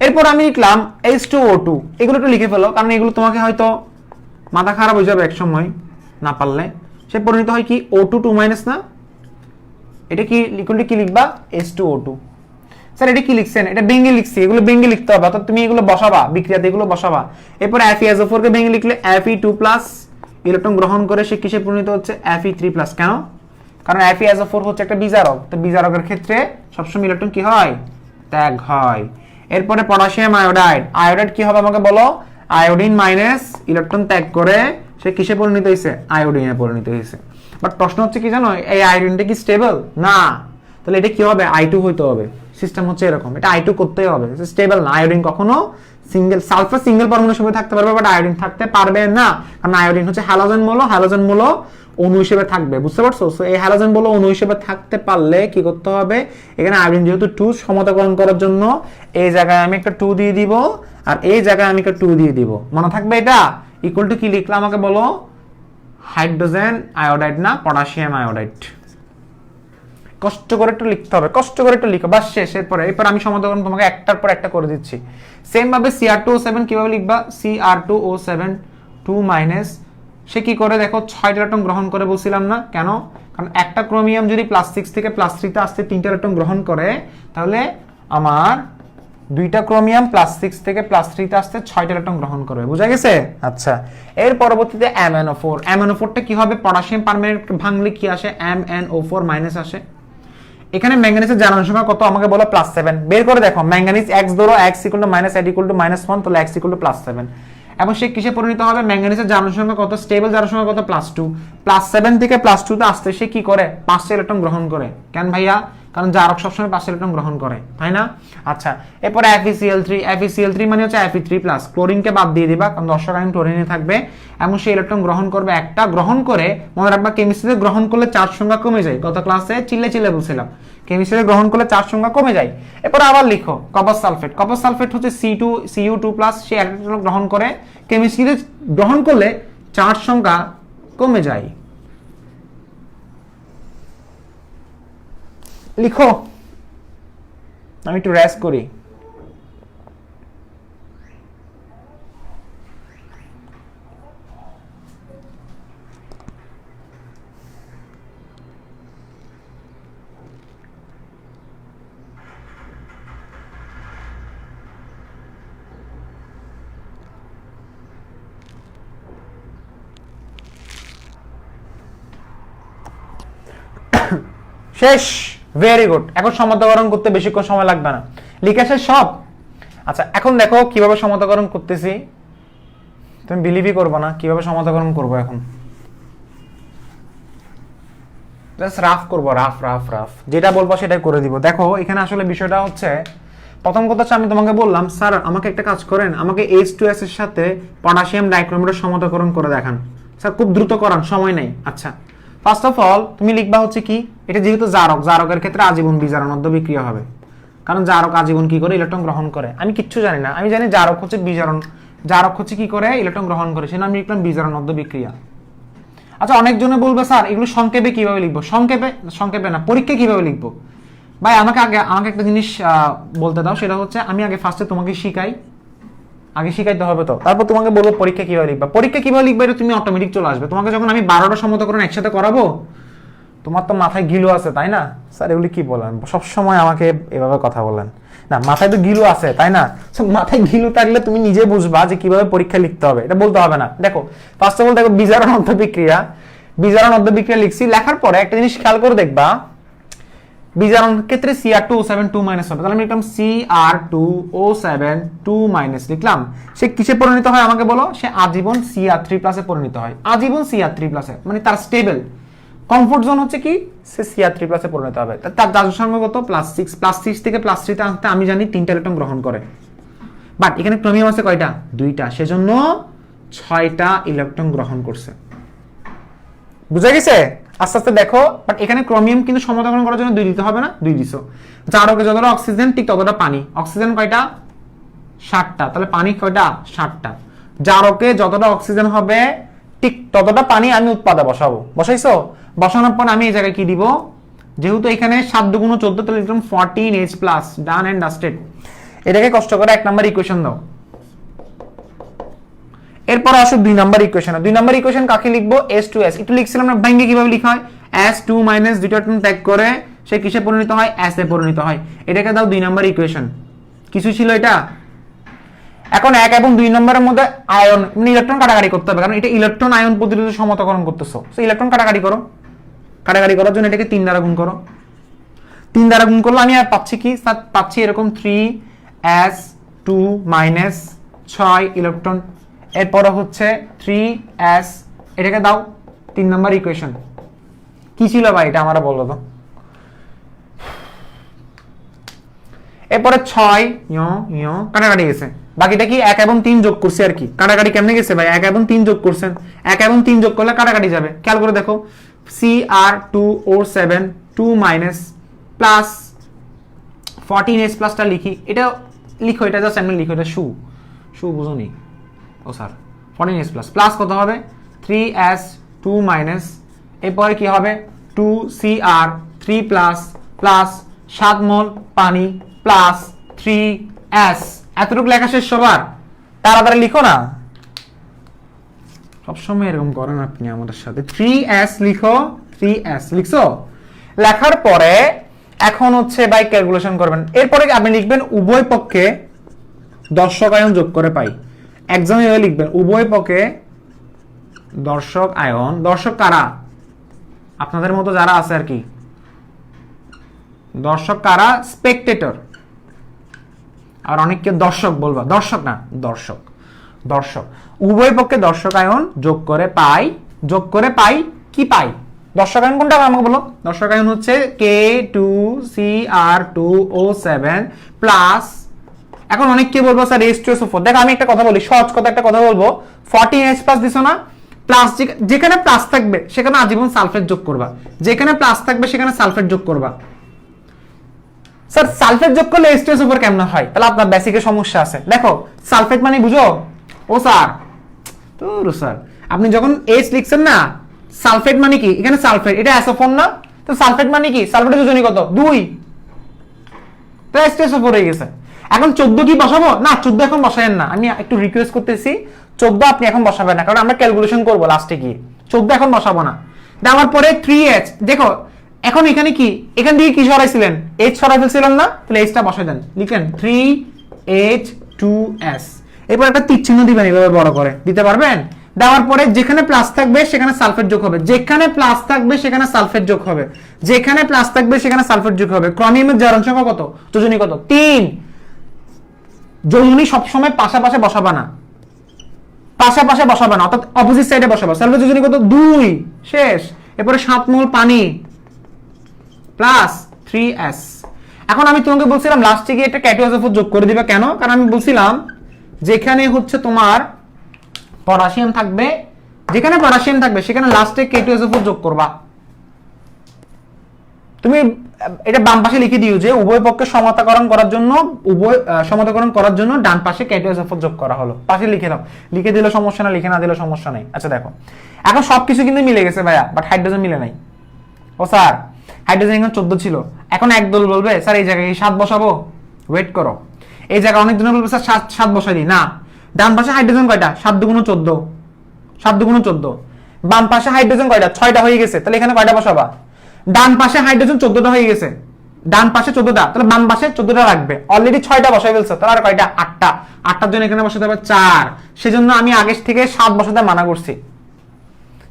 এরপর আমি লিখলাম H2O2, এগুলো একটু লিখে ফেলো, কারণ এগুলো তোমাকে হয়তো মাথা খারাপ হয়ে যাবে এক সময় না পারলে। সে পরিণত হয় কি? O2 2- না? এটা কি লিখলে কি লিখবা? H2O2। স্যার এটা কি লিখছেন? এটা বেঙ্গে লিখছি, এগুলো বেঙ্গে লিখতে হবে, অর্থাৎ তুমি এগুলো বসাবা বিক্রিয়াতে, এগুলো বসাবা। এরপর FeSO4 কে বেঙ্গে লিখলে Fe2+ ইলেকট্রন গ্রহণ করে সে কিসে পরিণত হচ্ছে? Fe3+। কেন? কারণ FeSO4 হচ্ছে একটা বিজারক, তো বিজারকের ক্ষেত্রে সবসময় ইলেকট্রন কি হয়? ত্যাগ হয়। এরপরে পটাশিয়াম আয়োডাইড, আয়োডাইড কি হবে আমাকে বলো? আয়োডিন মাইনাস ইলেকট্রন ত্যাগ করে সে সে কিসে পরিণত হয়েছে? আয়োডিনে পরিণত হয়েছে। বাট প্রশ্ন হচ্ছে কি জানো, এই আয়োডিনটা কি স্টেবল না, তাহলে এটা কি হবে? I2 হইতে হবে। সিস্টেম হচ্ছে এরকম, এটা I2 করতেই হবে, স্টেবল না। আয়োডিন কখনো সিঙ্গেল সালফার সিঙ্গেল পরমাণুর সাথে থাকতে পারবে, বাট আয়োডিন থাকতে পারবে না, কারণ আয়োডিন হচ্ছে হ্যালোজেন মৌল, হ্যালোজেন মৌল অণু হিসেবে থাকবে, বুঝতে পারছো? সো এই হ্যালোজেন মৌল অণু হিসেবে থাকতে পারলে কি করতে হবে, এখানে আয়োডিন যেহেতু 2 সমতাকরণ করার জন্য এই জায়গায় আমি একটা 2 দিয়ে দিব, আর এই জায়গায় আমি একটা 2 দিয়ে দিব। মনে থাকবে এটা ইকুয়াল টু কি লিখলাম আমাকে বলো? হাইড্রোজেন আয়োডাইড না পটাশিয়াম আয়োডাইড। কষ্ট করে একটু লিখতে হবে, কষ্ট করে একটু লিখো, বাস শেষ। এরপর আমি সমতাকরণ তোমাকে একটার পর একটা করে দিচ্ছি। সেম ভাবে Cr2O7 কিভাবে লিখবা? Cr2O7 2- সে কি করে দেখো 6টা ইলেকট্রন গ্রহণ করে বলছিলাম না কেন? কারণ একটা ক্রোমিয়াম যদি +6 থেকে +3 তে আসতে 3টা ইলেকট্রন গ্রহণ করে, তাহলে আমার 2টা ক্রোমিয়াম +6 থেকে +3 তে আসতে 6টা ইলেকট্রন গ্রহণ করবে, বুঝা গেছে? আচ্ছা, এর পরবর্তীতে MnO4। MnO4টা কি হবে? পটাশিয়াম পারম্যানেন্ট ভাঙলে কি আসে? MnO4- আসে। এখানে ম্যাঙ্গানিজের জারণ সংখ্যা কত আমাকে বলো? +7। বের করে দেখো, ম্যাঙ্গানিজ x ধরো, x = -1 তাহলে x = +7। এবং সে কিসে পরিণত হবে? ম্যাঙ্গানিজের জারণ সংখ্যা কত? স্টেবল জারণ সংখ্যা কত? +2। +7 থেকে +2 তে আসতে সে কি করে? 5টা ইলেকট্রন গ্রহণ করে। কেন ভাইয়া? কারণ জারক সবসময় 5টা ইলেকট্রন গ্রহণ করে, তাই না? আচ্ছা, এরপর FeCl3। FeCl3 মানে হচ্ছে Fe3+। ক্লোরিনকে বাদ দিয়ে দিবা, কারণ দর্শক আয়ন ক্লোরিনে থাকবে, এবং সেই ইলেকট্রন গ্রহণ করবে একটা। গ্রহণ করে মনে রাখবা, কেমিস্ট্রিতে গ্রহণ করলে চার্জ সংখ্যা কমে যায়। গত ক্লাসে চিল্লে বলছিলাম, কেমিস্ট্রিতে গ্রহণ করলে চার্জ সংখ্যা কমে যায়। এরপর আবার লিখো কপার সালফেট। কপার সালফেট হচ্ছে Cu2+। সে ইলেকট্রন গ্রহণ করে, কেমিস্ট্রিতে গ্রহণ করলে চার্জ সংখ্যা কমে যায়। লিখো, আমি একটু রেস্ট করি। শেষ, ভেরি গুড। এখন সমতাকরণ করতে বেশিক্ষণ সময় লাগবে না, লিখে শেষ সব। আচ্ছা, এখন দেখো কিভাবে সমতাকরণ করতেছি, তুমি বিলিভই করবে না কিভাবে সমতাকরণ করবো। এখন জাস্ট রাফ করবো, রাফ যেটা বলবো সেটাই করে দিব। দেখো এখানে আসলে বিষয়টা হচ্ছে, প্রথম কথা হচ্ছে আমি তোমাকে বললাম, স্যার আমাকে একটা কাজ করেন, আমাকে H2S এর সাথে পটাশিয়াম ডাইক্রোমেটের সমতাকরণ করে দেখান। স্যার খুব দ্রুত করান, সময় নেই। আচ্ছা, ফার্স্ট অফ অল তুমি লিখবা হচ্ছে কি, এটা যেহেতু জারক, জারকের ক্ষেত্রে আজীবন বিজারণ বিক্রিয়া হবে, কারণ জারক আজীবন কি করে? ইলেকট্রন গ্রহণ করে। আমি কিচ্ছু জানি না, আমি জানি জারক হচ্ছে বিজারণ, জারক হচ্ছে কি করে? ইলেকট্রন গ্রহণ করে, সেটা আমি লিখলাম বিজারণ বিক্রিয়া। আচ্ছা, অনেকজনে বলবে স্যার এগুলো সংক্ষেপে কিভাবে লিখবো? সংক্ষেপে না, পরীক্ষায় কিভাবে লিখবো? ভাই আমাকে একটা জিনিস বলতে দাও, সেটা হচ্ছে আমি আগে ফার্স্টে তোমাকে শিখাইতে হবে, তো তারপর তোমাকে বলবো পরীক্ষা কিভাবে লিখবা। পরীক্ষা কিভাবে লিখবা এটা তুমি অটোমেটিক চলে আসবে। তোমাকে যখন আমি 12টা সমতাকরণ একসাথে করাবো, তোমার তো মাথায় গিলু আছে, তাই না? স্যার এগুলি কি বলেন, সবসময় আমাকে এভাবে কথা বলেন না, মাথায় তো গিলু আছে, তাই না? মাথায় গিলু থাকলে তুমি নিজে বুঝবা যে কিভাবে পরীক্ষা লিখতে হবে, এটা বলতে হবে না। দেখো ফার্স্ট অফ অল দেখো, বিজারণ বিক্রিয়া লিখছি, লেখার পরে একটা জিনিস খেয়াল করে দেখবা, বিজারণ ক্ষেত্রে Cr2O7 2- হবে, তাহলে আমি লিখলাম Cr2O7 2- লিখলাম। সে কিসে পরিণত হয় আমাকে বলো? সে আজীবন Cr3+ এ পরিণত হয়, আজীবন Cr3+, মানে তার স্টেবল কমফোর্ট জোন হচ্ছে কি? সে Cr3+ এ পরিণত হবে। তার জারণ সংখ্যা কত? +6 থেকে +3 তে আসতে আমি জানি 3টা ইলেকট্রন গ্রহণ করে, বাট এখানে ক্রোমিয়াম আছে কয়টা? 2টা, সেজন্য 6টা ইলেকট্রন গ্রহণ করছে। বুঝা গেছে? আস্তে আস্তে দেখো, বাট এখানে ক্রোমিয়াম কিন্তু সমতাকরণ করার জন্য 2 দিতে হবে না, 2 দিছো। জারকে যতটা অক্সিজেন ঠিক ততটা পানি। অক্সিজেন কয়টা? 60টা, তাহলে পানি কয়টা? 60টা। জারকে যতটা অক্সিজেন হবে ঠিক ততটা পানি আমি উৎপাদে বসাইছো? বসানোর পর আমি এই জায়গায় কি দিব? যেহেতু এখানে 7 × 14, তাহলে লিখলাম 14H+, ডান এন্ড ডাস্টেড। এটাকে কষ্ট করে 1 নাম্বার ইকুয়েশন দাও। এরপর আসো 2 নাম্বার ইকুয়েশন। 2 নাম্বার ইকুয়েশন কাকে লিখবো? H2S। একটু লিখছিলাম না, ভেঙে কিভাবে লেখা হয়? S2- দুইটা ইলেকট্রন ত্যাগ করে সে কিসে পরিণত হয়? S এ পরিণত হয়। এটাকে দাও 2 নাম্বার ইকুয়েশন। কিছু ছিল এটা? এখন 1 এবং 2 নম্বরের মধ্যে আয়ন, মানে ইলেকট্রন কাটাকাটি করতে হবে, কারণ এটা ইলেকট্রন আয়ন পদ্ধতিতে সমতাকরণ করতেছো। সো ইলেকট্রন কাটাকাটি করো, কাটাকাটি করার জন্য এটাকে 3 দ্বারা গুণ করো। 3 দ্বারা গুণ করলে আমি আর পাচ্ছি কি? পাচ্ছি এরকম 3s2- 6 ইলেকট্রন, এরপর হচ্ছে 3s এটাকে দাও 3 নাম্বার ইকুয়েশন। কি ছিল ভাই এটা আমরা বলো তো। এরপরে 6 কাটাকাটি গেছে, বাকিটা কি 1 এবং 3 যোগ করছে আর কি। কাটাকাটি কেমনে গেছে ভাই, 1 এবং 3 যোগ করছেন, 1 এবং 3 যোগ করলে কাটাকাটি যাবে। খেয়াল করে দেখো, CR2O7 2 মাইনাস প্লাস 14s প্লাসটা লিখি, এটা লিখো, এটা জাস্ট এমনি লিখো, এটা শু বুঝুনি ও স্যার। 14s প্লাস প্লাস কত হবে 3s 2 মাইনাস, এরপরে কি হবে 2CR 3 প্লাস প্লাস 7 মোল পানি প্লাস 3s। এতটুকু লেখা শেষ সবার? তাড়াতাড়ি লিখো না, সবসময় এরকম করেন আপনি আমাদের সাথে। 3s লিখো, 3s লিখছো। লেখার পরে এখন হচ্ছে বাই ক্যালকুলেশন করবেন। এরপরে আপনি লিখবেন উভয় পক্ষে দর্শক আয়ন যোগ করে পাই। এক্সামে এভাবে লিখবেন উভয় পক্ষে দর্শক আয়ন। দর্শক কারা? আপনাদের মতো যারা আছে আর কি। দর্শক কারা? স্পেকটেটর। আর অনেককে দর্শক বলবা, দর্শক না, দর্শক। দর্শক উভয় পক্ষে দর্শক আয়ন যোগ করে পাই। যোগ করে পাই কি পাই? দর্শক আয়ন কোনটা আমাকে বলো। দর্শক আয়ন হচ্ছে K2CR2O7 প্লাস, এখন অনেককে বলবো স্যার H2SO4। দেখো আমি একটা কথা বলি, সহজ কথা একটা কথা বলবো, 14H প্লাস দিছো না, প্লাস যেখানে প্লাস থাকবে সেখানে আজীবন সালফেট যোগ করবা, যেখানে প্লাস থাকবে সেখানে সালফেট যোগ করবা। স্যার সালফেট যোগ করলে H2SO4 কেমন হয়? তাহলে আপনার বেসিকে সমস্যা আছে। দেখো সালফেট মানে বুঝো ও স্যার, তো স্যার আপনি যখন H লিখছেন না, সালফেট মানে কি? এখানে সালফেট, এটা SO4 না, তো সালফেট মানে কি? সালফেটের যোজনী কত? 2, তো H2SO4 হয়ে গেছে। এখন 14 কি বসাবো না? 14 এখন বসায়েন না, আমি একটু রিকোয়েস্ট করতেছি, 14 আপনি এখন বসাবেন না, কারণ আমরা ক্যালকুলেশন করব লাস্টে গিয়ে। 14 এখন বসাবো না। দেওয়ার পরে 3H, দেখো এখন এখানে কি, এখান থেকে কি সরাইছিলেন? H সরাই ফেলছিলেন না, তাহলে H টা বসাই দেন, লিখেন 3H2S। এরপর একটা তীর চিহ্ন দিবেন, এইভাবে বড় করে দিতে পারবেন। দেওয়ার পরে যেখানে প্লাস থাকবে সেখানে সালফেট যোগ হবে, যেখানে প্লাস থাকবে সেখানে সালফেট যোগ হবে, যেখানে প্লাস থাকবে সেখানে সালফেট যোগ হবে। ক্রোমিয়ামের জারণ সংখ্যা কত? যোজনী কত? 3। যোজনী সবসময় পাশাপাশি বসাবা না, পাশাপাশি বসাবা না, অর্থাৎ অপোজিট সাইডে বসাবা। সালফেট যোজনী কত? 2, শেষ। এরপরে 7 মোল পানি প্লাস 3s। এখন আমি তোমাকে বলছিলাম লাস্টে গিয়ে একটা K2SO4 যোগ করে দিবা, কেন? কারণ আমি বলছিলাম যেখানে হচ্ছে তোমার পটাশিয়াম থাকবে, যেখানে পটাশিয়াম থাকবে সেখানে লাস্টে K2SO4 যোগ করবা। তুমি এটা বাম পাশে লিখে দিও যে উভয় পক্ষে সমতাকরণ করার জন্য, সমতাকরণ করার জন্য ডান পাশে K2SO4 যোগ করা হলো। পাশে লিখে দাও, লিখে দিলে সমস্যা না, লিখে না দিলে সমস্যা নেই। আচ্ছা দেখো এখন সবকিছু কিন্তু মিলে গেছে ভাইয়া, বাট হাইড্রোজেন মিলে নাই। ও স্যার হাইড্রোজেন এখানে 14 ছিল, এখন একদল বলবে স্যার এই জায়গায় 7 বসাবো। ওয়েট করো, এই জায়গায় অনেকজন বলবে স্যার 7 বসাই দিই না। ডান পাশে হাইড্রোজেন কয়টা? 7 দুগুণ 14, 7 দুগুণ 14। বাম পাশে হাইড্রোজেন কয়টা? 6টা হয়ে গেছে, তাহলে এখানে কয়টা বসাবা? ডান পাশে হাইড্রোজেন 14টা হয়ে গেছে, ডান পাশে 14টা, তাহলে বাম পাশে 14টা রাখবে। অলরেডি 6টা বসাই ফেলছে, তাহলে আর কয়টা? 8টা। 8টার জন্য এখানে বসাতে হবে 4। সেজন্য আমি আগে থেকে 7 বসাতে মানা করছি,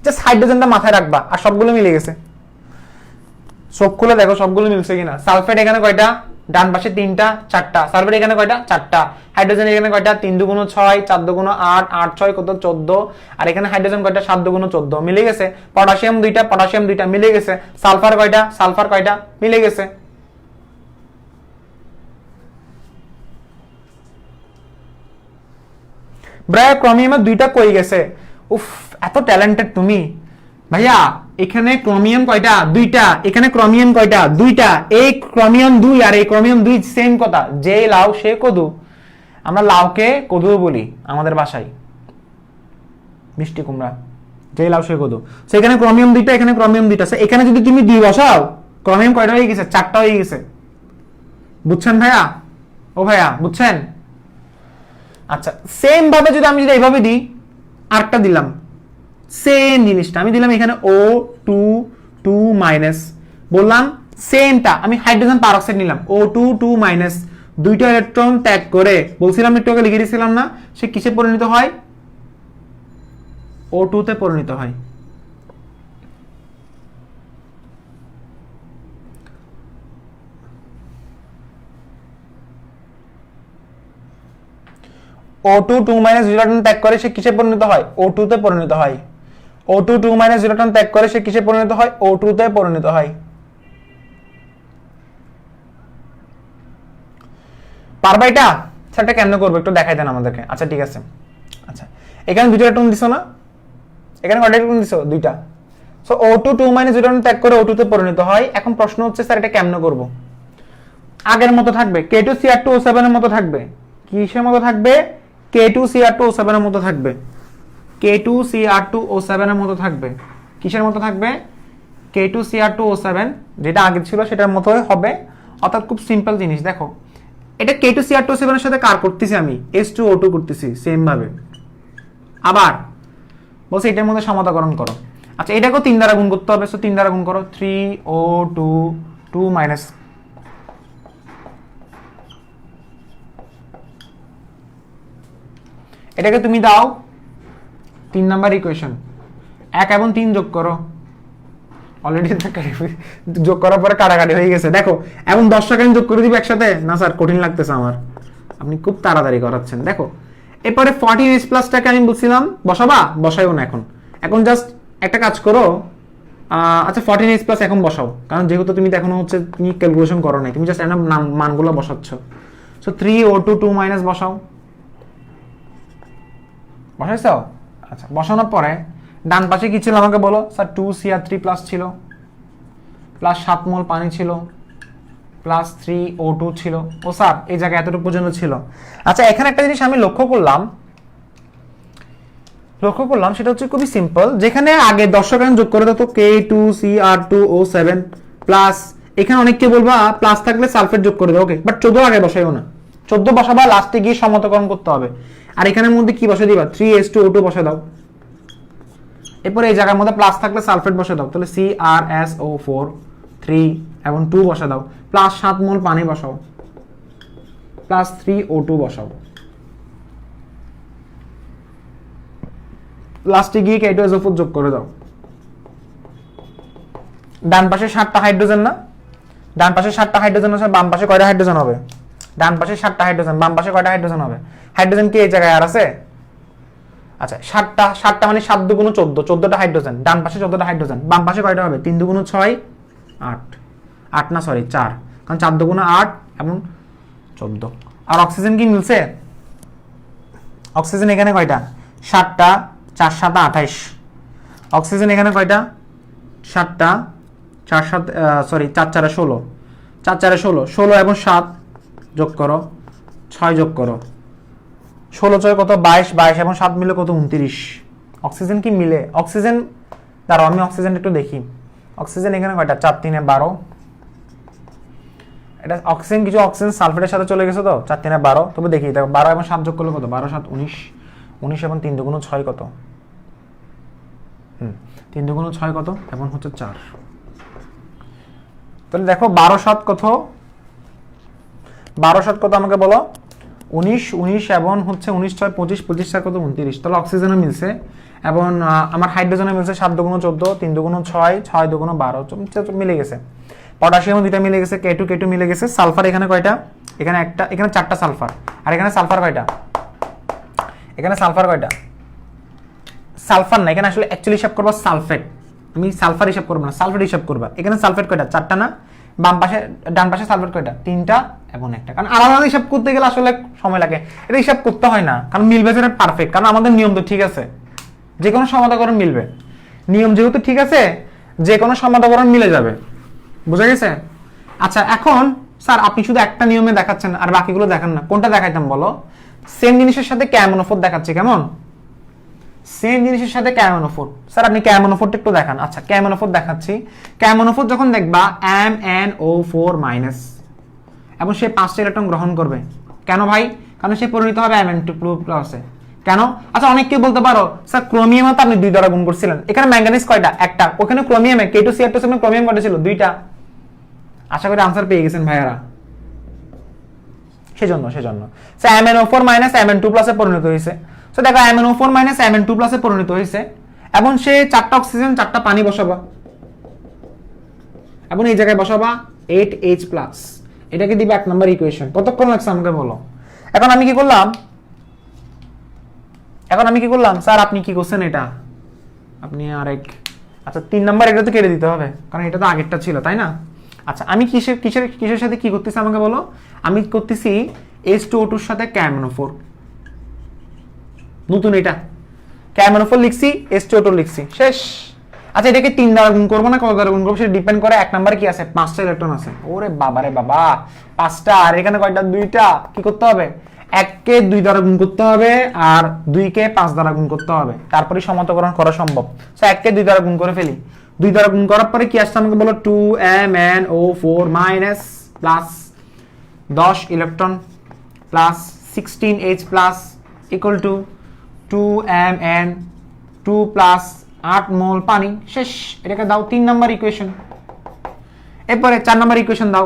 জাস্ট হাইড্রোজেনটা মাথায় রাখবা, আর সবগুলো মিলে গেছে। চোখ খুলে দেখো সবগুলো মিলছে কিনা। সালফেট এখানে কয়টা? ডান পাশে 3টা, 4টা। সালফেট এখানে কয়টা? 4টা। হাইড্রোজেন এখানে কয়টা? 3 দুগুণ 6, 4 দুগুণ 8, 8 6 কত? 14। আর এখানে হাইড্রোজেন কয়টা? 7 দুগুণ 14, মিলে গেছে। পটাশিয়াম 2টা, পটাশিয়াম 2টা, মিলে গেছে। সালফার কয়টা? সালফার কয়টা? মিলে গেছে। ব্রায়া ক্রোমিয়ামের 2টা কই গেছে? উফ এত ট্যালেন্টেড তুমি ভাইয়া। এখানে ক্রোমিয়াম কয়টা? 2টা। এখানে ক্রোমিয়াম কয়টা? 2টা। এই ক্রোমিয়াম 2 আর এই ক্রোমিয়াম 2 সেম কথা, যে লাউ সে কদু। আমরা লাউকে কদু বলি আমাদের ভাষায়, মিষ্টি কুমড়া, যে লাউ সে কদু। সেখানে ক্রোমিয়াম 2টা, এখানে ক্রোমিয়াম 2টা। এখানে যদি তুমি 2 বসাও, ক্রোমিয়াম কয়টা হয়ে গেছে? 4টা হয়ে গেছে। বুঝছেন ভাইয়া? ও ভাইয়া বুঝছেন? আচ্ছা সেম ভাবে যদি আমি এইভাবে দিই, আরেকটা দিলাম সেম জিনিসটা আমি দিলাম এখানে O2 মাইনাস, বললাম সেমটা আমি হাইড্রোজেন পারঅক্সাইড নিলাম O2 মাইনাস, 2টা ইলেকট্রন ত্যাগ করে, বলছিলাম একটু আগে লিখে দিয়েছিলাম না, সে কিসে পরিণত হয়? O2 তে পরিণত হয়। O2 2 মাইনাস ইলেকট্রন ত্যাগ করে সে কিসে পরিণত হয়? O2 তে পরিণত হয়। O2 2 - 0 ইলেকট্রন ত্যাগ করে সে কিসে পরিণত হয়? O2 তে পরিণত হয়। পারবা এটা? সেটা কেমনে করব একটু দেখাই দেন আমাদেরকে। আচ্ছা ঠিক আছে। আচ্ছা এখানে দুটো ইলেকট্রন দিছো না, এখানে কয়টা ইলেকট্রন দিছো? দুইটা। সো O2 2 - 0 ইলেকট্রন ত্যাগ করে O2 তে পরিণত হয়। এখন প্রশ্ন হচ্ছে স্যার এটা কেমনে করব? আগের মতো থাকবে, K2Cr2O7 এর মতো থাকবে। কিসের মতো থাকবে? K2Cr2O7 এর মতো থাকবে। K2Cr2O7 এর মতো থাকবে। কিসের মতো থাকবে? K2Cr2O7 যেটা আগে ছিল সেটার মতোই হবে। অর্থাৎ খুব সিম্পল জিনিস। দেখো এটা K2Cr2O7 এর সাথে কার করতেছি আমি? H2O2 করতেছি সেম ভাবে। আবার বলছে এটার মধ্যে সমতাকরণ করো। আচ্ছা এটাকেও 3 দ্বারা গুণ করতে হবে। সো 3 দ্বারা গুণ করো। 3O2 2 মাইনাস, এটাকে তুমি দাও 3 নাম্বার ইকুয়েশন। 1 এবং 3 যোগ করো। অলরেডি যোগ করার পরে কাটাকাটি হয়ে গেছে। দেখো এবং 10 টাকা যোগ করে দিব একসাথে। না স্যার কঠিন লাগতেছে আমার, আপনি খুব তাড়াতাড়ি করাচ্ছেন। দেখো এরপরে 14H+টাকে আমি বলছিলাম বসাবা, বসাইও না এখন। এখন জাস্ট একটা কাজ করো, আচ্ছা 14H+ এখন বসাও, কারণ যেহেতু তুমি এখনো হচ্ছে তুমি ক্যালকুলেশন করো নাই, তুমি জাস্ট এর মানগুলো বসাচ্ছ। সো 3O2 2 মাইনাস বসাও। বসাইছো? আচ্ছা বসানোর পরে ডান পাশে কি ছিল আমাকে বলো। স্যার 2Cr3+ ছিল, প্লাস 7 মোল পানি ছিল, প্লাস 3O2 ছিল। ও স্যার এই জায়গায় এতটুকু পর্যন্ত ছিল। আচ্ছা এখানে একটা জিনিস আমি লক্ষ্য করলাম সেটা হচ্ছে খুবই সিম্পল। যেখানে আগে 10 টাকা যোগ করে দাও তো K2Cr2O7 প্লাস, এখানে অনেককে বলবা প্লাস থাকলে সালফেট যোগ করে দাও। ওকে, বাট 14 আগে বসাইও না। 14 বসাবা, লাস্টে গিয়ে সমতাকরণ করতে হবে। আর এখানের মধ্যে কি বসে দিবা? 3H2O2 বসে দাও। এরপরে এই জায়গার মধ্যে প্লাস থাকলে সালফেট বসে দাও। তাহলে CrSO4 3 এবং 2 বসে দাও, প্লাস 7 মোল পানি বসাও, প্লাস 3O2 বসাও। লাস্টে গিয়ে K2SO4 যোগ করে দাও। ডান পাশে 7টা হাইড্রোজেন না? ডান পাশে 7টা হাইড্রোজেন আছে, বাম পাশে কয়টা হাইড্রোজেন হবে? ডান পাশে 7টা হাইড্রোজেন, বাম পাশে কয়টা হাইড্রোজেন হবে? হাইড্রোজেন কি এই জায়গায় আর আছে? আচ্ছা 7টা মানে 7 দুগুণ 14, 14টা হাইড্রোজেন। ডান পাশে 14টা হাইড্রোজেন, বাম পাশে কয়টা হবে? 3 দুগুণ 6 8, 8 না সরি 4, কারণ 4 দুগুণ 8 এবং 14। আর অক্সিজেন কি মিলছে? অক্সিজেন এখানে কয়টা? 7টা, 4 7 28। অক্সিজেন এখানে কয়টা? 7টা, 4 7 সরি 4 4 16, 4 4 16, 16 এবং 7 যোগ করো, 6 যোগ করো, 16 6 কত? 22, 22 এবং 7 মিলে কত? 29। অক্সিজেন কি মিলে? অক্সিজেন দাঁড়াও আমি অক্সিজেন একটু দেখি। অক্সিজেন এখানে কয়টা? 4 3 12। এটা অক্সিজেন, কিছু অক্সিজেন সালফেটের সাথে চলে গেছে তো, 4 3 12। তবে দেখি দেখো 12 এবং 7 যোগ করলে কত? 12 7 19, 19 এবং 3 দুগুণ 6 কত? 3 দুগুণ 6 কত? এবং হচ্ছে 4। তাহলে দেখো 12 7 কত? 12 7 কত আমাকে বলো? 19 19 এবং হচ্ছে 19 6 25, 25 4 কত? 29। তাহলে অক্সিজেনও মিলছে এবং আমার হাইড্রোজেনও মিলছে। 7 দুগুণ 14, 3 দুগুণ 6, 6 দুগুণ 12, মিলে গেছে। পটাশিয়াম দুইটা মিলে গেছে, K2 মিলে গেছে। সালফার এখানে কয়টা? এখানে একটা, এখানে 4টা সালফার। আর এখানে সালফার কয়টা? এখানে সালফার কয়টা? সালফার না, এখানে আসলে অ্যাকচুয়ালি হিসাব করবা সালফেট। আমি সালফার হিসাব করবো না, সালফেট হিসাব করবা। এখানে সালফেট কয়টা? 4টা না? বাম পাশে ডান পাশে সালফেট কয়টা? 3টা এবং 1টা। কারণ আলাদা আলাদা হিসাব করতে গেলে আসলে সময় লাগে, এটা হিসাব করতে হয় না, কারণ মিলবে যেটা পারফেক্ট। কারণ আমাদের নিয়ম তো ঠিক আছে, যে কোনো সমাধাকরণ মিলবে। নিয়ম যেহেতু ঠিক আছে, যে কোনো সমাধাকরণ মিলে যাবে। বুঝা গেছে? আচ্ছা এখন স্যার আপনি শুধু একটা নিয়মে দেখাচ্ছেন আর বাকিগুলো দেখান না, কোনটা দেখাইতাম বলো? সেম জিনিসের সাথে KMnO4 দেখাচ্ছি, কেমন? সেম জিনিসের সাথে KMnO4। স্যার আপনি KMnO4টা একটু দেখান। আচ্ছা KMnO4 দেখাচ্ছি। KMnO4 যখন দেখবা MnO4- এবং সে 5টা ইলেকট্রন গ্রহণ করবে। কেন ভাই? কারণ সে পরিণত হবে Mn2+। কেন? আচ্ছা অনেকে বলতে পারো স্যার ক্রোমিয়ামে তো আপনি 2 দ্বারা গুণ করছিলেন, এখানে ম্যাঙ্গানিজ কয়টা? একটা। ওখানে ক্রোমিয়ামে K2Cr2 ক্রোমিয়াম কয়টা ছিল? 2টা। আশা করি আনসার পেয়ে গেছেন ভাইয়ারা। সেজন্য স্যার MnO4- Mn2+ এ পরিণত হয়েছে। তো দেখো MnO4- Mn2+ এ পরিণত হয়েছে এবং সে 4টা অক্সিজেন 4টা পানি বসাবা এবং এই জায়গায় বসাবা 8H+। এটাকে দিবে 1 নাম্বার ইকুয়েশন। কতক্ষণ লাগছে আমাকে বলো? এখন আমি কি করলাম? স্যার আপনি কি করছেন? এটা আপনি আরেক, আচ্ছা 3 নাম্বার এটা তো কেটে দিতে হবে কারণ এটা তো আগেরটা ছিল তাই না। আচ্ছা আমি কিসের সাথে কি করতেছি আমাকে বলো। আমি করতেছি H2O2 এর সাথে KMnO4, নতুন এটা KMnO4 লিখছি, H2O2 লিখছি, শেষ। আচ্ছা এটাকে 3 দ্বারা গুণ করবো না কত দ্বারা গুণ করবো সেটা ডিপেন্ড করে 1 নম্বরে কি আছে, 5টা ইলেকট্রন আছে। ওরে বাবা রে বাবা, 5টা, আর এখানে কয়টা, 2টা। কি করতে হবে, 1 কে 2 দ্বারা গুণ করতে হবে আর 2 কে 5 দ্বারা গুণ করতে হবে, তারপরে সমান্তরাল করা সম্ভব। সো 1 কে 2 দ্বারা গুণ করে ফেলি। 2 দ্বারা গুণ করার পরে কি আসছে আমাকে বলো, 2MnO4 minus plus 10 electron plus 16H plus equal to 2Mn2 plus 8 মোল পানি, শেষ। এটাকে দাও 3 নাম্বার ইকুয়েশন। এরপরে 4 নাম্বার ইকুয়েশন দাও।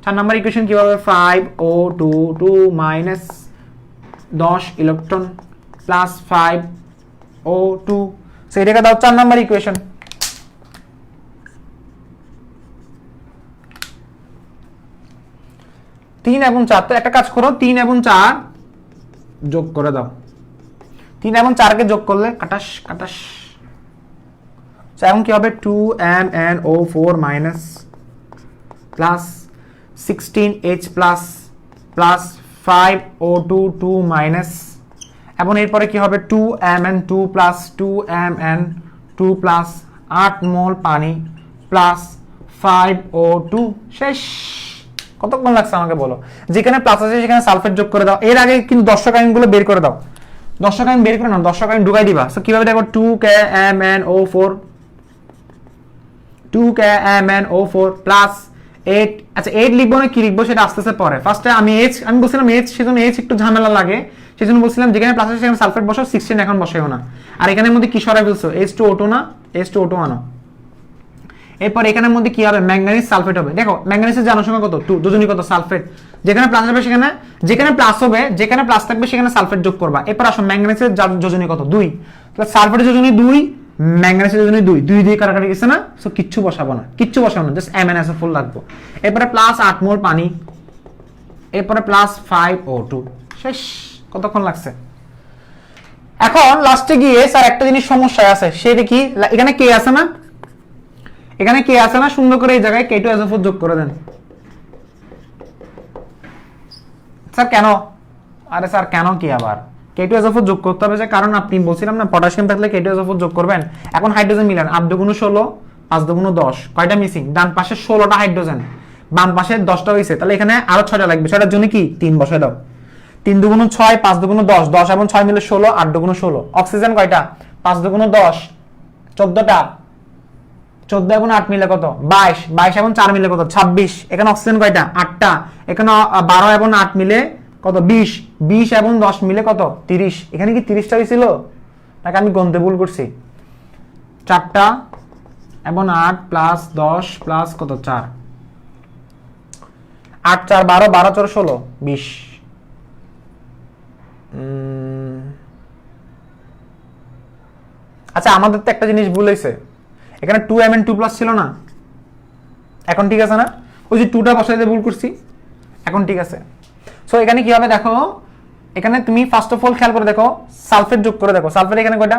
4 নাম্বার ইকুয়েশন কি হবে, 5O2 minus 10 electron plus 5O2, so এটাকে দাও 4 নাম্বার ইকুয়েশন। তিন এবং 4, তো একটা কাজ করো, 3 এবং 4 যোগ করে দাও। 3 এবং 4 কে যোগ করলে কাটাস কাটাস, এখন কি হবে, 2MnO4 minus plus 16H plus plus 5O2 2 minus, এবং এরপরে কি হবে, 2Mn2 প্লাস 2Mn2 প্লাস 8 মোল পানি প্লাস 5O2, শেষ। কতক্ষণ লাগছে আমাকে বলো। যেখানে প্লাস আছে সেখানে সালফেট যোগ করে দাও। এর আগে কিন্তু দর্শক আইনগুলো বের করে দাও। দর্শক আইন বের করে নাও, দর্শক আইন ঢুকাই দিবা। সো কিভাবে দেখো, 2KMnO4 প্লাস 8, আচ্ছা 8 লিখবো না কি লিখবো সেটা আস্তে আস্তে পরে। ফার্স্টে আমি বলছিলাম সেজন্য একটু ঝামেলা লাগে, সেজন্য বলছিলাম যেখানে প্লাস আছে সেখানে সালফেট বসাও, 16 এখন বসাইও না। আর এখানের মধ্যে কি সরাই ফেলছো, H2O2 না, H2O2 আনো। এরপর এখানের মধ্যে কি হবে, ম্যাঙ্গানিজ সালফেট হবে। দেখো ম্যাঙ্গানিজের জনসংখ্যা কত, 2, যোজনী কত, সালফেট। যেখানে প্লাস হবে সেখানে, যেখানে প্লাস হবে, যেখানে প্লাস থাকবে সেখানে সালফেট যোগ করবা। এরপর আসো ম্যাঙ্গানিজের যোজনী কত, 2, তাহলে সালফেটের যোজনী 2, ম্যাঙ্গানিজের যোজনী 2, 2 দিয়ে কাটাকাটি গেছে না, সো কিচ্ছু বসাবো না, জাস্ট MnSO4 লাগবো। এরপরে প্লাস 8 মোল পানি, এরপরে প্লাস 5O2, শেষ। কতক্ষণ লাগছে। এখন লাস্টে গিয়ে স্যার একটা জিনিস সমস্যা আছে, সেটা কি, এখানে কে আছে না, এখানে কে আছে না, সুন্দর করে এই জায়গায় K2SO4 যোগ করে দেন। স্যার কেন, আরে স্যার কেন কি আবার K2SO4 যোগ করতে হবে, যে কারণ আপনি বলছিলাম না পটাশিয়াম থাকলে K2SO4 যোগ করবেন। এখন হাইড্রোজেন মিলান, 8 দুগুণ 16, 5 দুগুণ 10, কয়টা মিসিং, ডান পাশে 16টা হাইড্রোজেন, বাম পাশে 10টা হয়েছে, তাহলে এখানে আরো 6টা লাগবে, 6টার জন্য কি 3 বসায় দাও। 3 দুগুণ 6, 5 দুগুণ 10, 10 এবং 6 মিলে 16, 8 দুগুণ 16। অক্সিজেন কয়টা, 5 দুগুণ 10, 14টা, 14 এবং 8 মিলে কত, 22, 22 এবং 4 মিলে কত, 26। এখানে অক্সিজেন কয়টা, 8টা। এখানে 12 এবং 8 মিলে কত, 20, 20 এবং 10 মিলে কত, 30। এখানে কি 30টা হয়েছিল নাকি আমি গণতে ভুল করছি, 4টা এবং 8 প্লাস 10 প্লাস কত, 4, 8 4 12, 12 4 16, 20। আচ্ছা আমাদের তো একটা জিনিস ভুল হয়েছে, এখানে 2Mn2 প্লাস ছিল না, এখন ঠিক আছে না, ওই যে 2টা বসাইতে ভুল করছি, এখন ঠিক আছে। সো এখানে কি হবে দেখো, এখানে তুমি ফার্স্ট অফ অল খেয়াল করে দেখো, সালফেট যোগ করে দেখো। সালফেট এখানে কয়টা,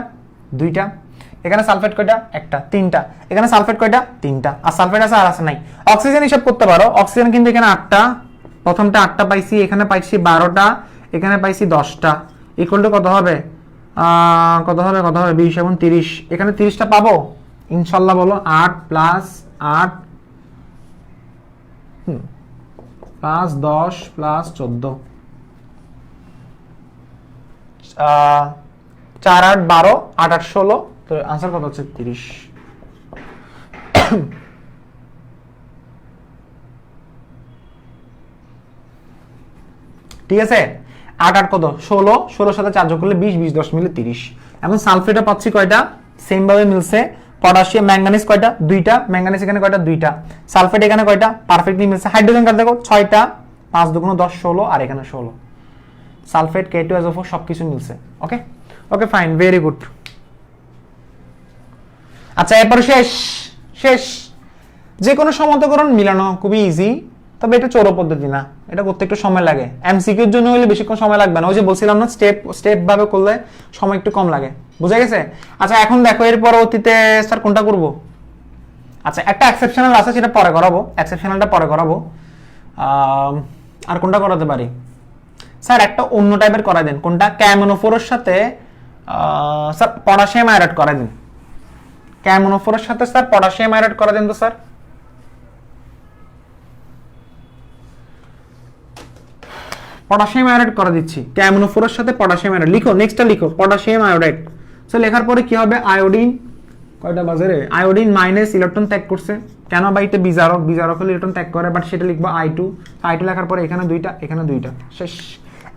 2টা। এখানে সালফেট কয়টা, 1টা, 3টা। এখানে সালফেট কয়টা, 3টা। আর সালফেট আছে আর আছে নাই। অক্সিজেন হিসাব করতে পারো, অক্সিজেন কিন্তু এখানে 8টা, প্রথমটা 8টা পাইছি, এখানে পাইছি 12টা, এখানে পাইছি 10টা, ইকুয়াল টু কত হবে, কত হবে 20 এবং 30। এখানে 30টা পাবো ইনশাল্লাহ, বলো 8 প্লাস 8 প্লাস 10 প্লাস 14, 4 8 12, 8 8 16, তো आंसर কত হচ্ছে 30। ঠিক আছে, 8 8 কত 16, 16 সাথে 4 যোগ করলে 20, 20 10 মিলে 30। এখন সালফেটও পাচ্ছি কয়টা, সেম ভাবে মিলছে। পটাশিয়াম ম্যাঙ্গানিজ কয়টা, 2টা। ম্যাঙ্গানিজ এখানে কয়টা, 2টা। সালফেট এখানে কয়টা, পারফেক্টলি মিলছে। হাইড্রোজেন কার্ড দেখো 6টা, 5 দুগুণ 10 16, আর এখানে 16। সালফেট K2SO4 সবকিছু মিলছে। ওকে ওকে ফাইন, ভেরি গুড। আচ্ছা এরপর শেষ যে কোনো সমতকরণ মিলানো খুবই ইজি। তবে এটা চৌর পদ্ধতি না, এটা করতে একটু সময় লাগে। এমসিকিউর জন্য হলে বেশিক্ষণ সময় লাগবে না, ওই যে বলছিলাম না স্টেপ ভাবে করলে সময় একটু কম লাগে, বুঝা গেছে? আচ্ছা এখন দেখো এর পরবর্তীতে স্যার কোনটা করব? আচ্ছা একটা এক্সেপশনাল আছে, সেটা পরে করাবো, এক্সেপশনালটা পরে করাবো। আর কোনটা করাতে পারি স্যার? একটা অন্য টাইপের করাই দেন। কোনটা? ক্যামনোফোরের সাথে স্যার পটাশিয়াম আয়োডাইড করাই দিন। ক্যামনোফোরের সাথে স্যার পটাশিয়াম আয়োডাইড করা দেন তো স্যার। পটাশিয়াম আয়োডাইড করে দিচ্ছি, ক্যামনোফোরের সাথে পটাশিয়াম আয়োডাইড। লিখো, নেক্সটটা লিখো, পটাশিয়াম আয়োডাইড। সো লেখার পরে কি হবে? আয়োডিন কয়টা বাজে রে? আয়োডিন মাইনাস ইলেকট্রন ত্যাগ করছে। কেন বাইতে বিজারক, বিজারক হলে ইলেকট্রন ত্যাগ করে, বাট সেটা লিখবো I2। I2 লেখার পরে এখানে দুইটা, এখানে দুইটা, শেষ।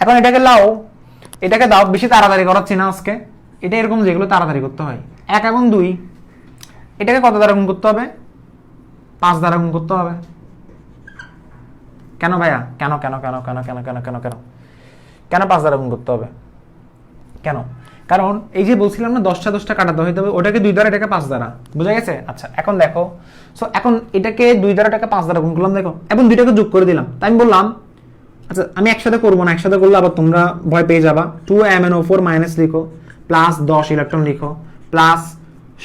এখন এটাকে লাও, এটাকে দাও। বেশি তাড়াতাড়ি করাচ্ছি না আজকে, এটা এরকম যেগুলো তাড়াতাড়ি করতে হয়। 1 এবং 2 এটাকে কত দ্বারা গুণ করতে হবে? 5 দ্বারা গুণ করতে হবে। কেন ভাইয়া? কেন কেন কেন কেন কেন কেন কেন কেন কেন 5 দ্বারা গুণ করতে হবে? কেন? কারণ এই যে বলছিলাম না 10টা 10টা কাটাতে হইতে হবে, ওটাকে 2 দ্বারা, এটাকে 5 দ্বারা, বুঝা গেছে? আচ্ছা এখন দেখো, সো এখন এটাকে 2 দ্বারা, এটাকে 5 দ্বারা গুণ করলাম, দেখো এবং 2টাকে যোগ করে দিলাম। তাই আমি বললাম আচ্ছা আমি একসাথে করবো না, একসাথে করলে আবার তোমরা ভয় পেয়ে যাবা। 2MnO4 মাইনাস লিখো, প্লাস 10 ইলেকট্রন লিখো, প্লাস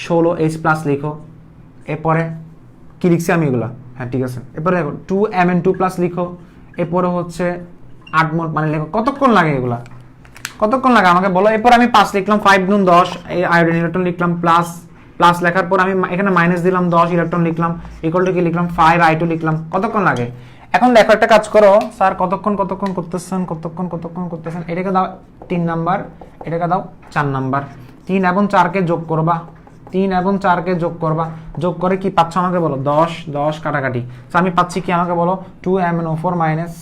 16H প্লাস লিখো। এরপরে কি লিখছি আমি এগুলা? হ্যাঁ ঠিক আছে। এরপরে দেখো 2Mn2 প্লাস লিখো, এরপরে হচ্ছে 8 মোল পানি লিখো। কতক্ষণ লাগে এগুলা? কতক্ষণ লাগে আমাকে বলো। এরপর আমি 5 লিখলাম, 5 গুণ 10 এই আয়োডিন ইলেকট্রন লিখলাম, প্লাস প্লাস লেখার পর আমি এখানে মাইনাস দিলাম, 10 ইলেকট্রন লিখলাম, ইকুয়াল টু কি লিখলাম? 5I2 লিখলাম। কতক্ষণ লাগে? এখন দেখো একটা কাজ করো স্যার, কতক্ষণ কতক্ষণ করতেছেন, কতক্ষণ কতক্ষণ করতেছেন। এটাকে দাও 3 নাম্বার, এটাকে দাও 4 নাম্বার। 3 এবং 4 কে যোগ করবা, 3 এবং 4 কে যোগ করবা, যোগ করে কি পাচ্ছ আমাকে বলো? 10 10 কাটাকাটি। তো আমি পাচ্ছি কি আমাকে বলো? 2MnO4 minus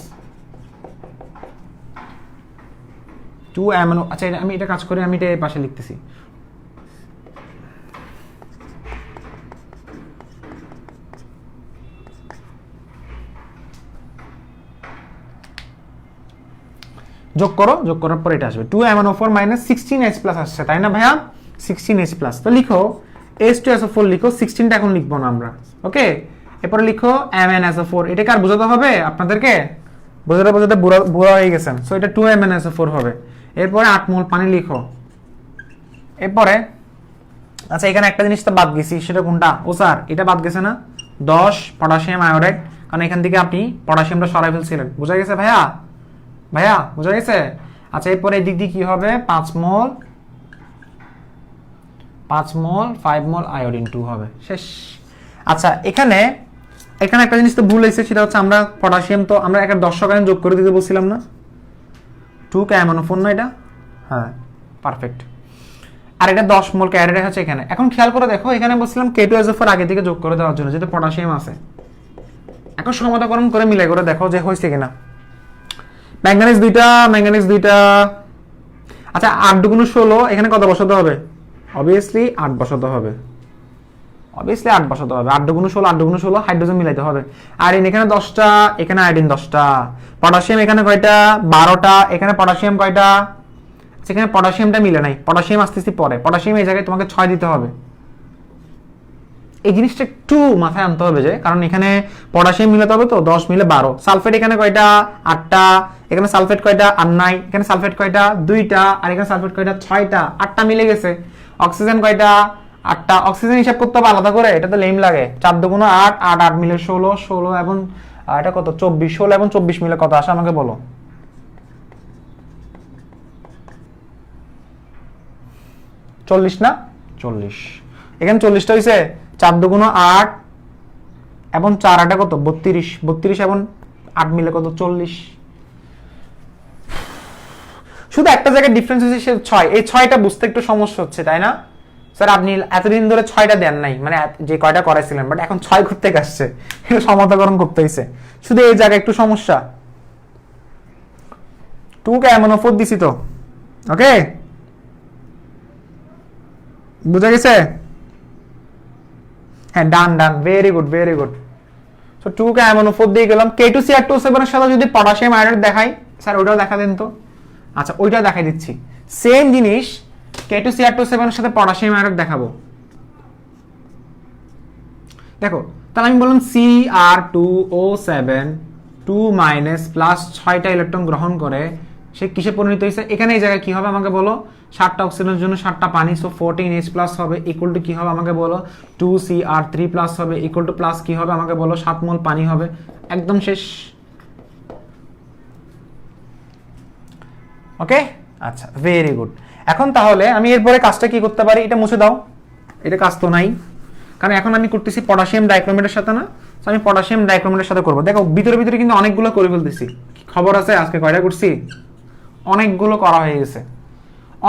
2MnO। আচ্ছা আমি এটা কাজ করে আমি এটা এই পাশে লিখতেছি। যোগ করো, যোগ করার পর এটা আসবে 2MnO4 মাইনাস 16H প্লাস আসছে, তাই না ভাইয়া? 16H plus. তো লিখো H2SO4 লিখো, 16টা এখন লিখবো না আমরা, ওকে? এরপরে লিখো MnSO4। এটাকে আর বোঝাতে হবে আপনাদেরকে? বোঝাতে বোঝাতে বুড়া হয়ে গেছেন। সো এটা 2MnSO4 হবে। এরপরে 8 মোল পানি লিখো। এরপরে আচ্ছা এখানে একটা জিনিস তো বাদ গেছি, সেটা কোনটা? ও স্যার এটা বাদ গেছে না, 10 পটাশিয়াম আয়োডাইড, কারণ এখান থেকে আপনি পটাশিয়ামটা সরাই ফেলছিলেন, বুঝা গেছে ভাইয়া? ভাইয়া বুঝা গেছে? আচ্ছা এরপরে এই দিক দিয়ে কি হবে? 5 মোল 5 মোল আয়োডিন 2 হবে, শেষ। আচ্ছা এখানে একটা জিনিস তো ভুল হয়েছে, সেটা হচ্ছে আমরা পটাশিয়াম তো আমরা একটা 10 আয়ন যোগ করে দিতে বলছিলাম না? 2MnO4 না এটা? হ্যাঁ পারফেক্ট। আর এটা 10 মোল ক্যারিয়ার হচ্ছে এখানে। এখন খেয়াল করে দেখো, এখানে বলছিলাম K2SO4 আগে থেকে যোগ করে দেওয়ার জন্য, যেহেতু পটাশিয়াম আছে। এখন সমাধান করে মিলাই করে দেখো যে হয়েছে কিনা। ম্যাঙ্গানিজ দুইটা। আচ্ছা 8 × 16 এখানে কত বসাতে হবে? অবভিয়াসলি 8 বসাতে হবে। 8 × 16 8 × 16 হাইড্রোজেন মিলাইতে হবে। আর এখানে 10টা, এখানে আয়োডিন 10টা, পটাশিয়াম এখানে কয়টা? 12টা। এখানে পটাশিয়াম কয়টা? সেখানে পটাশিয়ামটা মিলে নাই, পটাশিয়াম আসতেছি পরে। পটাশিয়াম এই জায়গায় তোমাকে 6 দিতে হবে। এই জিনিসটা একটু মাথায় আনতে হবে, যে কারণ এখানে পটাশিয়াম মিলাতে হবে তো, 10 মিলে 12। সালফেট এখানে কয়টা? 8টা। এখানে সালফেট কয়টা? আর নাই। এখানে সালফেট কয়টা? 2টা। আর এখানে সালফেট কয়টা? 6টা। 8টা মিলে গেছে। অক্সিজেন কয়টা? 8টা। অক্সিজেন হিসাব করতে হবে আলাদা করে, এটা তো লেম লাগে। 4 × 8 8 8 মিলে 16 এবং এটা কত? 24। 16 এবং 24 মিলে কত আসে আমাকে বলো? 40 না? 40। এখানে 40টা হইছে। 4 × 8 এবং 4 8 কত? 32। 32 এবং 8 মিলে কত? 40। শুধু একটা জায়গায় ডিফারেন্স হচ্ছে, সে 6। এই 6টা বুঝতে একটু সমস্যা হচ্ছে, তাই না স্যার? আপনি এতদিন ধরে 6টা দেন নাই, মানে যে কয়টা করাইছিলেন, বাট এখন 6 করতে আসছে, এটা সমাধান করতে হইছে। শুধু এই জায়গায় একটু সমস্যা। 2MnO4 দিছি তো, ওকে? বুঝা গেছে? হ্যাঁ ডান, ভেরি গুড। সো 2MnO4 দিয়ে গেলাম। K2Cr2O7 এর সাথে যদি পটাশিয়াম আয়োডাইড দেখাই, স্যার ওইটাও দেখা দেন তো। আচ্ছা ওইটাও দেখাই দিচ্ছি, সেম জিনিস। K2Cr2O7 এর সাথে পটাশিয়াম আয়োডাইড দেখাবো। দেখো তাহলে আমি বললাম Cr2O7 2 মাইনাস প্লাস 6টা ইলেকট্রন গ্রহণ করে সে কিসে পরিণত হয়েছে? এখানে এই জায়গায় কি হবে আমাকে বলো? 7টা অক্সিজেনের জন্য 7টা পানি, সো 14H প্লাস হবে ইকুয়াল টু কি হবে আমাকে বলো? 2Cr3 প্লাস হবে ইকুয়াল টু প্লাস কি হবে আমাকে বলো? 7 মোল পানি হবে। একদম শেষ। ওকে, আচ্ছা, ভেরি গুড। এখন তাহলে আমি এরপরে কাজটা কি করতে পারি? এটা মুছে দাও, এটা কাজ তো নাই, কারণ এখন আমি করতেছি পটাশিয়াম ডাইক্রোমেটের সাথে না, তো আমি পটাশিয়াম ডাইক্রোমেটের সাথে করব। দেখো ভিতরে ভিতরে কিন্তু অনেকগুলো করে ফেলতেছি। খবর আছে আজকে কয়টা করছি? অনেকগুলো করা হয়ে গেছে,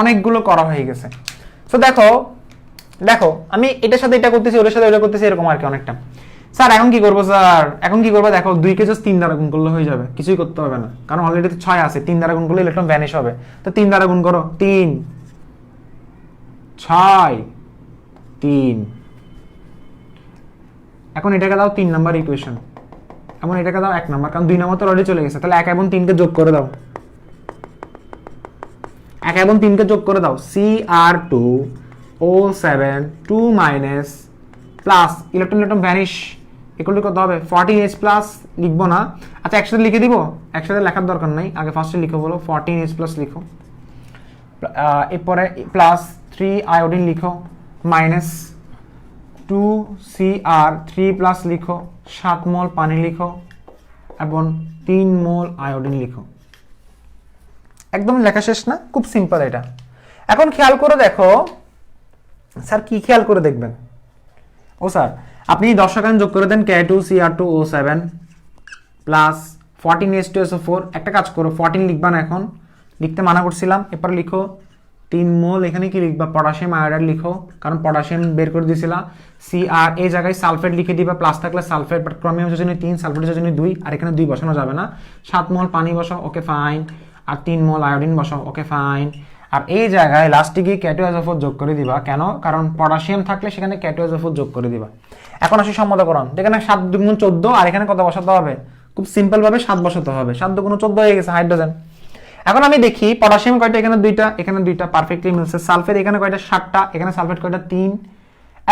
অনেকগুলো করা হয়ে গেছে। তো দেখো দেখো আমি এটার সাথে এটা করতেছি, ওটার সাথে ওটা করতেছি, এরকম আর কি অনেকটা। স্যার এখন কি করবো? স্যার এখন কি করবো? দেখো 2 কে জাস্ট 3 দ্বারা গুণ করলে হয়ে যাবে, কিছুই করতে হবে না, কারণ অলরেডি তো 6 আছে। 3 দ্বারা গুণ করলে ইলেকট্রন ভ্যানিশ হবে, তো 3 দ্বারা গুণ করো। 3 6 3। এখন এটাকে দাও 3 নাম্বার ইকুয়েশন, এখন এটাকে দাও 1 নাম্বার, কারণ 2 নাম্বার তো অলরেডি চলে গেছে। তাহলে 1 এবং 3 কে যোগ করে দাও, 1 এবং 3 কে যোগ করে দাও। Cr2O7 2 minus plus electron electron vanish equal to কত হবে? 14H প্লাস লিখবো না, আচ্ছা একসাথে লিখে দিব, একসাথে লেখার দরকার নাই, আগে ফার্স্টে লিখো বলো 14H প্লাস লিখো, এরপরে প্লাস 3 আয়োডিন লিখো, মাইনাস 2Cr3 প্লাস লিখো, 7 মোল পানি লিখো এবং 3 মোল আয়োডিন লিখো। একদম লেখা শেষ না? খুব সিম্পল এটা। এখন খেয়াল করে দেখো, স্যার কি খেয়াল করে দেখবেন? ও স্যার আপনি 10 সেকেন্ড যোগ করে দেন K2Cr2O7 প্লাস 14H2SO4। একটা কাজ করো, 14 লিখবা না, এখন লিখতে মানা করছিলাম। এরপর লিখো 3 মোল, এখানে কি লিখবা? পটাশিয়াম আয়োডাইড লিখো, কারণ পটাশিয়াম বের করে দিয়েছিলা। Cr এই জায়গায় সালফেট লিখে দিবা, প্লাস থাকলে সালফেট, বাট ক্রোমিয়াম যোজনী 3, সালফেট যোজনী 2, আর এখানে 2 বসানো যাবে না। 7 মোল পানি বসাও, ওকে ফাইন, আর 3 মোল আয়োডিন বসাও, ওকে ফাইন। আর এই জায়গায় লাস্টে গিয়ে K2SO4 যোগ করে দিবা, কেন? কারণ পটাশিয়াম থাকলে সেখানে K2SO4 যোগ করে দিবা। এখন আসি সমতাকরণ, এখানে 7 2 14, আর এখানে কত বসাতে হবে? খুব সিম্পল ভাবে 7 বসাতে হবে। 7 2 14 হয়ে গেছে হাইড্রোজেন। এখন আমি দেখি পটাশিয়াম কয়টা? এখানে 2টা, এখানে 2টা, পারফেক্টলি মিলছে। সালফেট এখানে কয়টা? 7টা, এখানে সালফেট কয়টা? 3,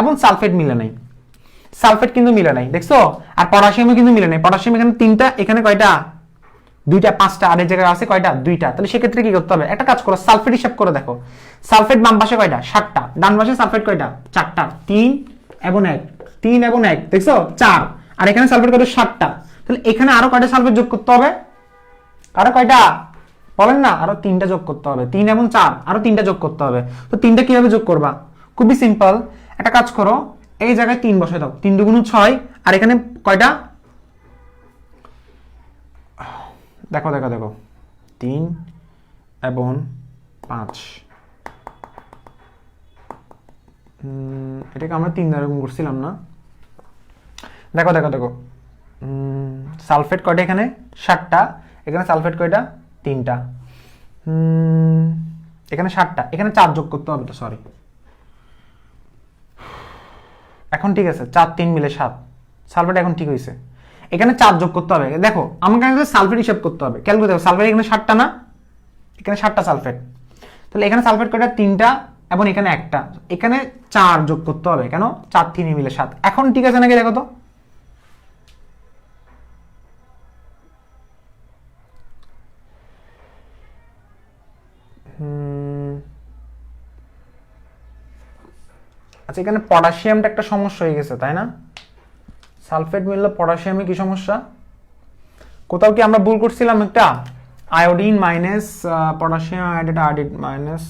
এবং সালফেট মিলে নাই, সালফেট কিন্তু মিলে নাই, দেখছো? আর পটাশিয়ামও কিন্তু মিলে নাই। পটাশিয়াম এখানে 3টা, এখানে কয়টা? 2টা, 5টা, আর এই জায়গায় আছে কয়টা? 2টা। তাহলে সেক্ষেত্রে কি করতে হবে? একটা কাজ করো, সালফেট হিসাব করে দেখো। সালফেট বাম পাশে কয়টা? 7টা। ডান পাশে সালফেট কয়টা? 4টা। 3 এবং 1, 3 এবং 1, দেখছো? 4। আর এখানে সালফেট কয়টা? 7টা। তাহলে এখানে আরো কয়টা সালফেট যোগ করতে হবে? আরো কয়টা বলেন না? আরো 3টা যোগ করতে হবে। 3 এবং 4, আরো 3টা যোগ করতে হবে। তো 3টা কিভাবে যোগ করবা? খুবই সিম্পল। একটা কাজ করো, এই জায়গায় 3 বসাই দাও। 3 2 6, আর এখানে কয়টা? দেখো দেখো দেখো, 3 এবং 5। এটাকে আমরা 3 দ্বারা গুণ করছিলাম না? দেখো দেখো দেখো, সালফেট কয়টা? এখানে 7টা, এখানে সালফেট কয়টা? 3টা, এখানে 7টা, এখানে 4 যোগ করতে হবে, তো সরি। এখন ঠিক আছে, 4 3 মিলে 7, সালফেট এখন ঠিক হয়েছে। এখানে 4 যোগ করতে হবে। দেখো আমাকে সালফেট হিসাব করতে হবে, খেয়াল করে দেখো, সালফেট এখানে 7টা না? এখানে 7টা সালফেট, তাহলে এখানে সালফেট কয়টা? 3টা, এবং এখানে 1টা, এখানে 4 যোগ করতে হবে, কেন? 4 3 মিলে 7। এখন ঠিক আছে নাকি দেখো তো? আচ্ছা, এখানে পটাশিয়ামটা একটা সমস্যা হয়ে গেছে, তাই না? সালফেট মিললে পটাশিয়ামে কি সমস্যা? কোথাও কি আমরা ভুল করছিলাম? একটা iodine minus potassium iodide minus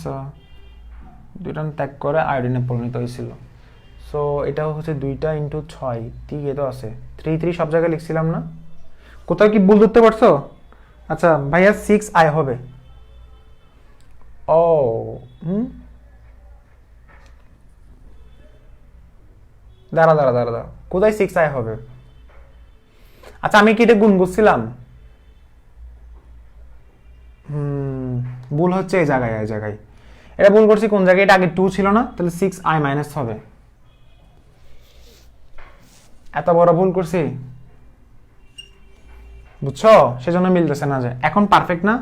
2টা ত্যাগ করে আয়োডিনে পরিণত হয়েছিল। সো এটা হচ্ছে 2টা × 6, ঠিক এতো আছে। 3 3 সব জায়গায় লিখছিলাম না? কোথাও কি ভুল ধরতে পারছো? আচ্ছা ভাইয়া 6I হবে। ও দাঁড়া দাঁড়া দাঁড়া দাঁড়া, কোথায় 6I হবে? আচ্ছা আমি কি এটা গুণ করছিলাম? ভুল হচ্ছে এই জায়গায়, এই জায়গায় এটা ভুল করছি। কোন জায়গায়? এটা আগে 2 ছিল না, তাহলে 6I মাইনাস হবে। এত বড় ভুল করছি, বুঝছো? সেজন্য মিলতেছে না। যে এখন পারফেক্ট না?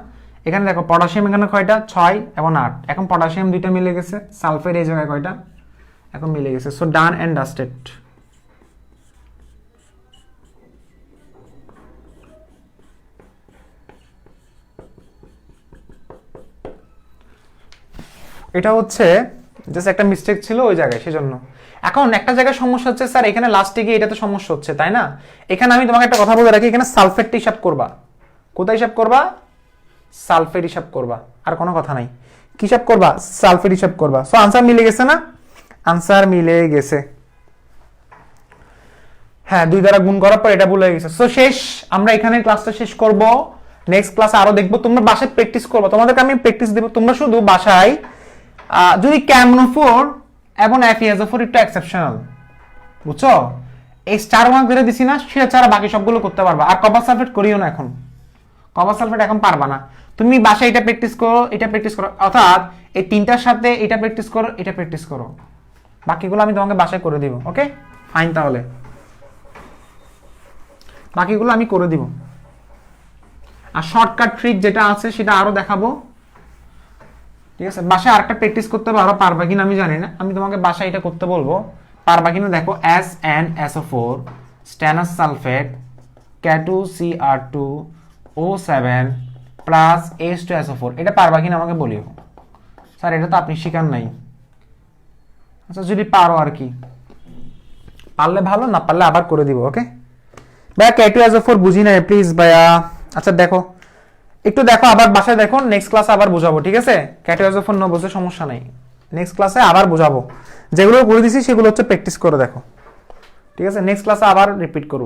এখানে দেখো পটাশিয়াম এখানে কয়টা? 6 এবং 8। এখন পটাশিয়াম 2টা মিলে গেছে, সালফেট এই জায়গায় কয়টা? এখন মিলে গেছে। So done and dusted. এটা হচ্ছে জাস্ট একটা মিস্টেক ছিল ওই জায়গায়, সেজন্য। এখন একটা জায়গায় সমস্যা হচ্ছে স্যার, এখানে লাস্টে গিয়ে এটাতে সমস্যা হচ্ছে, তাই না? এখানে আমি তোমাকে একটা কথা বলে রাখি, এখানে সালফেটটা হিসাব করবা। কোথায় হিসাব করবা? সালফেট হিসাব করবা, আর কোনো কথা নাই। কি হিসাব করবা? সালফেট হিসাব করবা। সো আনসার মিলে গেছে না? আনসার মিলে গেছে। হ্যাঁ, 2 দ্বারা গুণ করার পর এটা ভুল হয়ে গেছে। সো শেষ, আমরা এখানে ক্লাসটা শেষ করব। নেক্সট ক্লাসে আরো দেখবো, তোমরা বাসায় প্র্যাকটিস করবে, তোমাদেরকে আমি প্র্যাকটিস দেব, তোমরা শুধু বাসায় যদি ক্যামনোফোর এবং এফিএজোফোর একটু এক্সেপশনাল, বুঝছো? এই স্টার মার্ক ধরে দিছি না, সেটা ছাড়া বাকি সবগুলো করতে পারবা। আর কপার সালফেট করিও না এখন, কপার সালফেট এখন পারবা না। তুমি বাসায় এটা প্র্যাকটিস করো, এটা প্র্যাকটিস করো, অর্থাৎ এই তিনটার সাথে এটা প্র্যাকটিস করো, এটা প্র্যাকটিস করো, বাকিগুলো আমি তোমাকে বাসায় করে দিব। ওকে ফাইন, তাহলে বাকিগুলো আমি করে দিব। আর শর্টকাট ট্রিক যেটা আছে সেটা আরো দেখাবো, ঠিক আছে? বাসায় আরেকটা প্র্যাকটিস করতে পারো, পারবা কিনা আমি জানি না, আমি তোমাকে বাসায় এটা করতে বলবো, পারবা কিনা দেখো। SnSO4 stannous sulphate K2Cr2O7 plus H2SO4, এটা পারবা কিনা আমাকে বলিও। স্যার এটা তো আপনি শিখান নাই। আচ্ছা যদি পারো আর কি, পারলে ভালো, না পারলে আবার করে দিব। ওকে ভাইয়া, K2SO4 বুঝি না প্লিজ ভাইয়া। আচ্ছা দেখো, একটু দেখো, আবার বাসায় দেখো, নেক্সট ক্লাসে আবার বুঝাবো, ঠিক আছে? K2SO4 না বুঝতে সমস্যা নাই, নেক্সট ক্লাসে আবার বুঝাবো। যেগুলো করে দিছি সেগুলো হচ্ছে প্র্যাকটিস করে দেখো, ঠিক আছে? নেক্সট ক্লাসে আবার রিপিট করবো।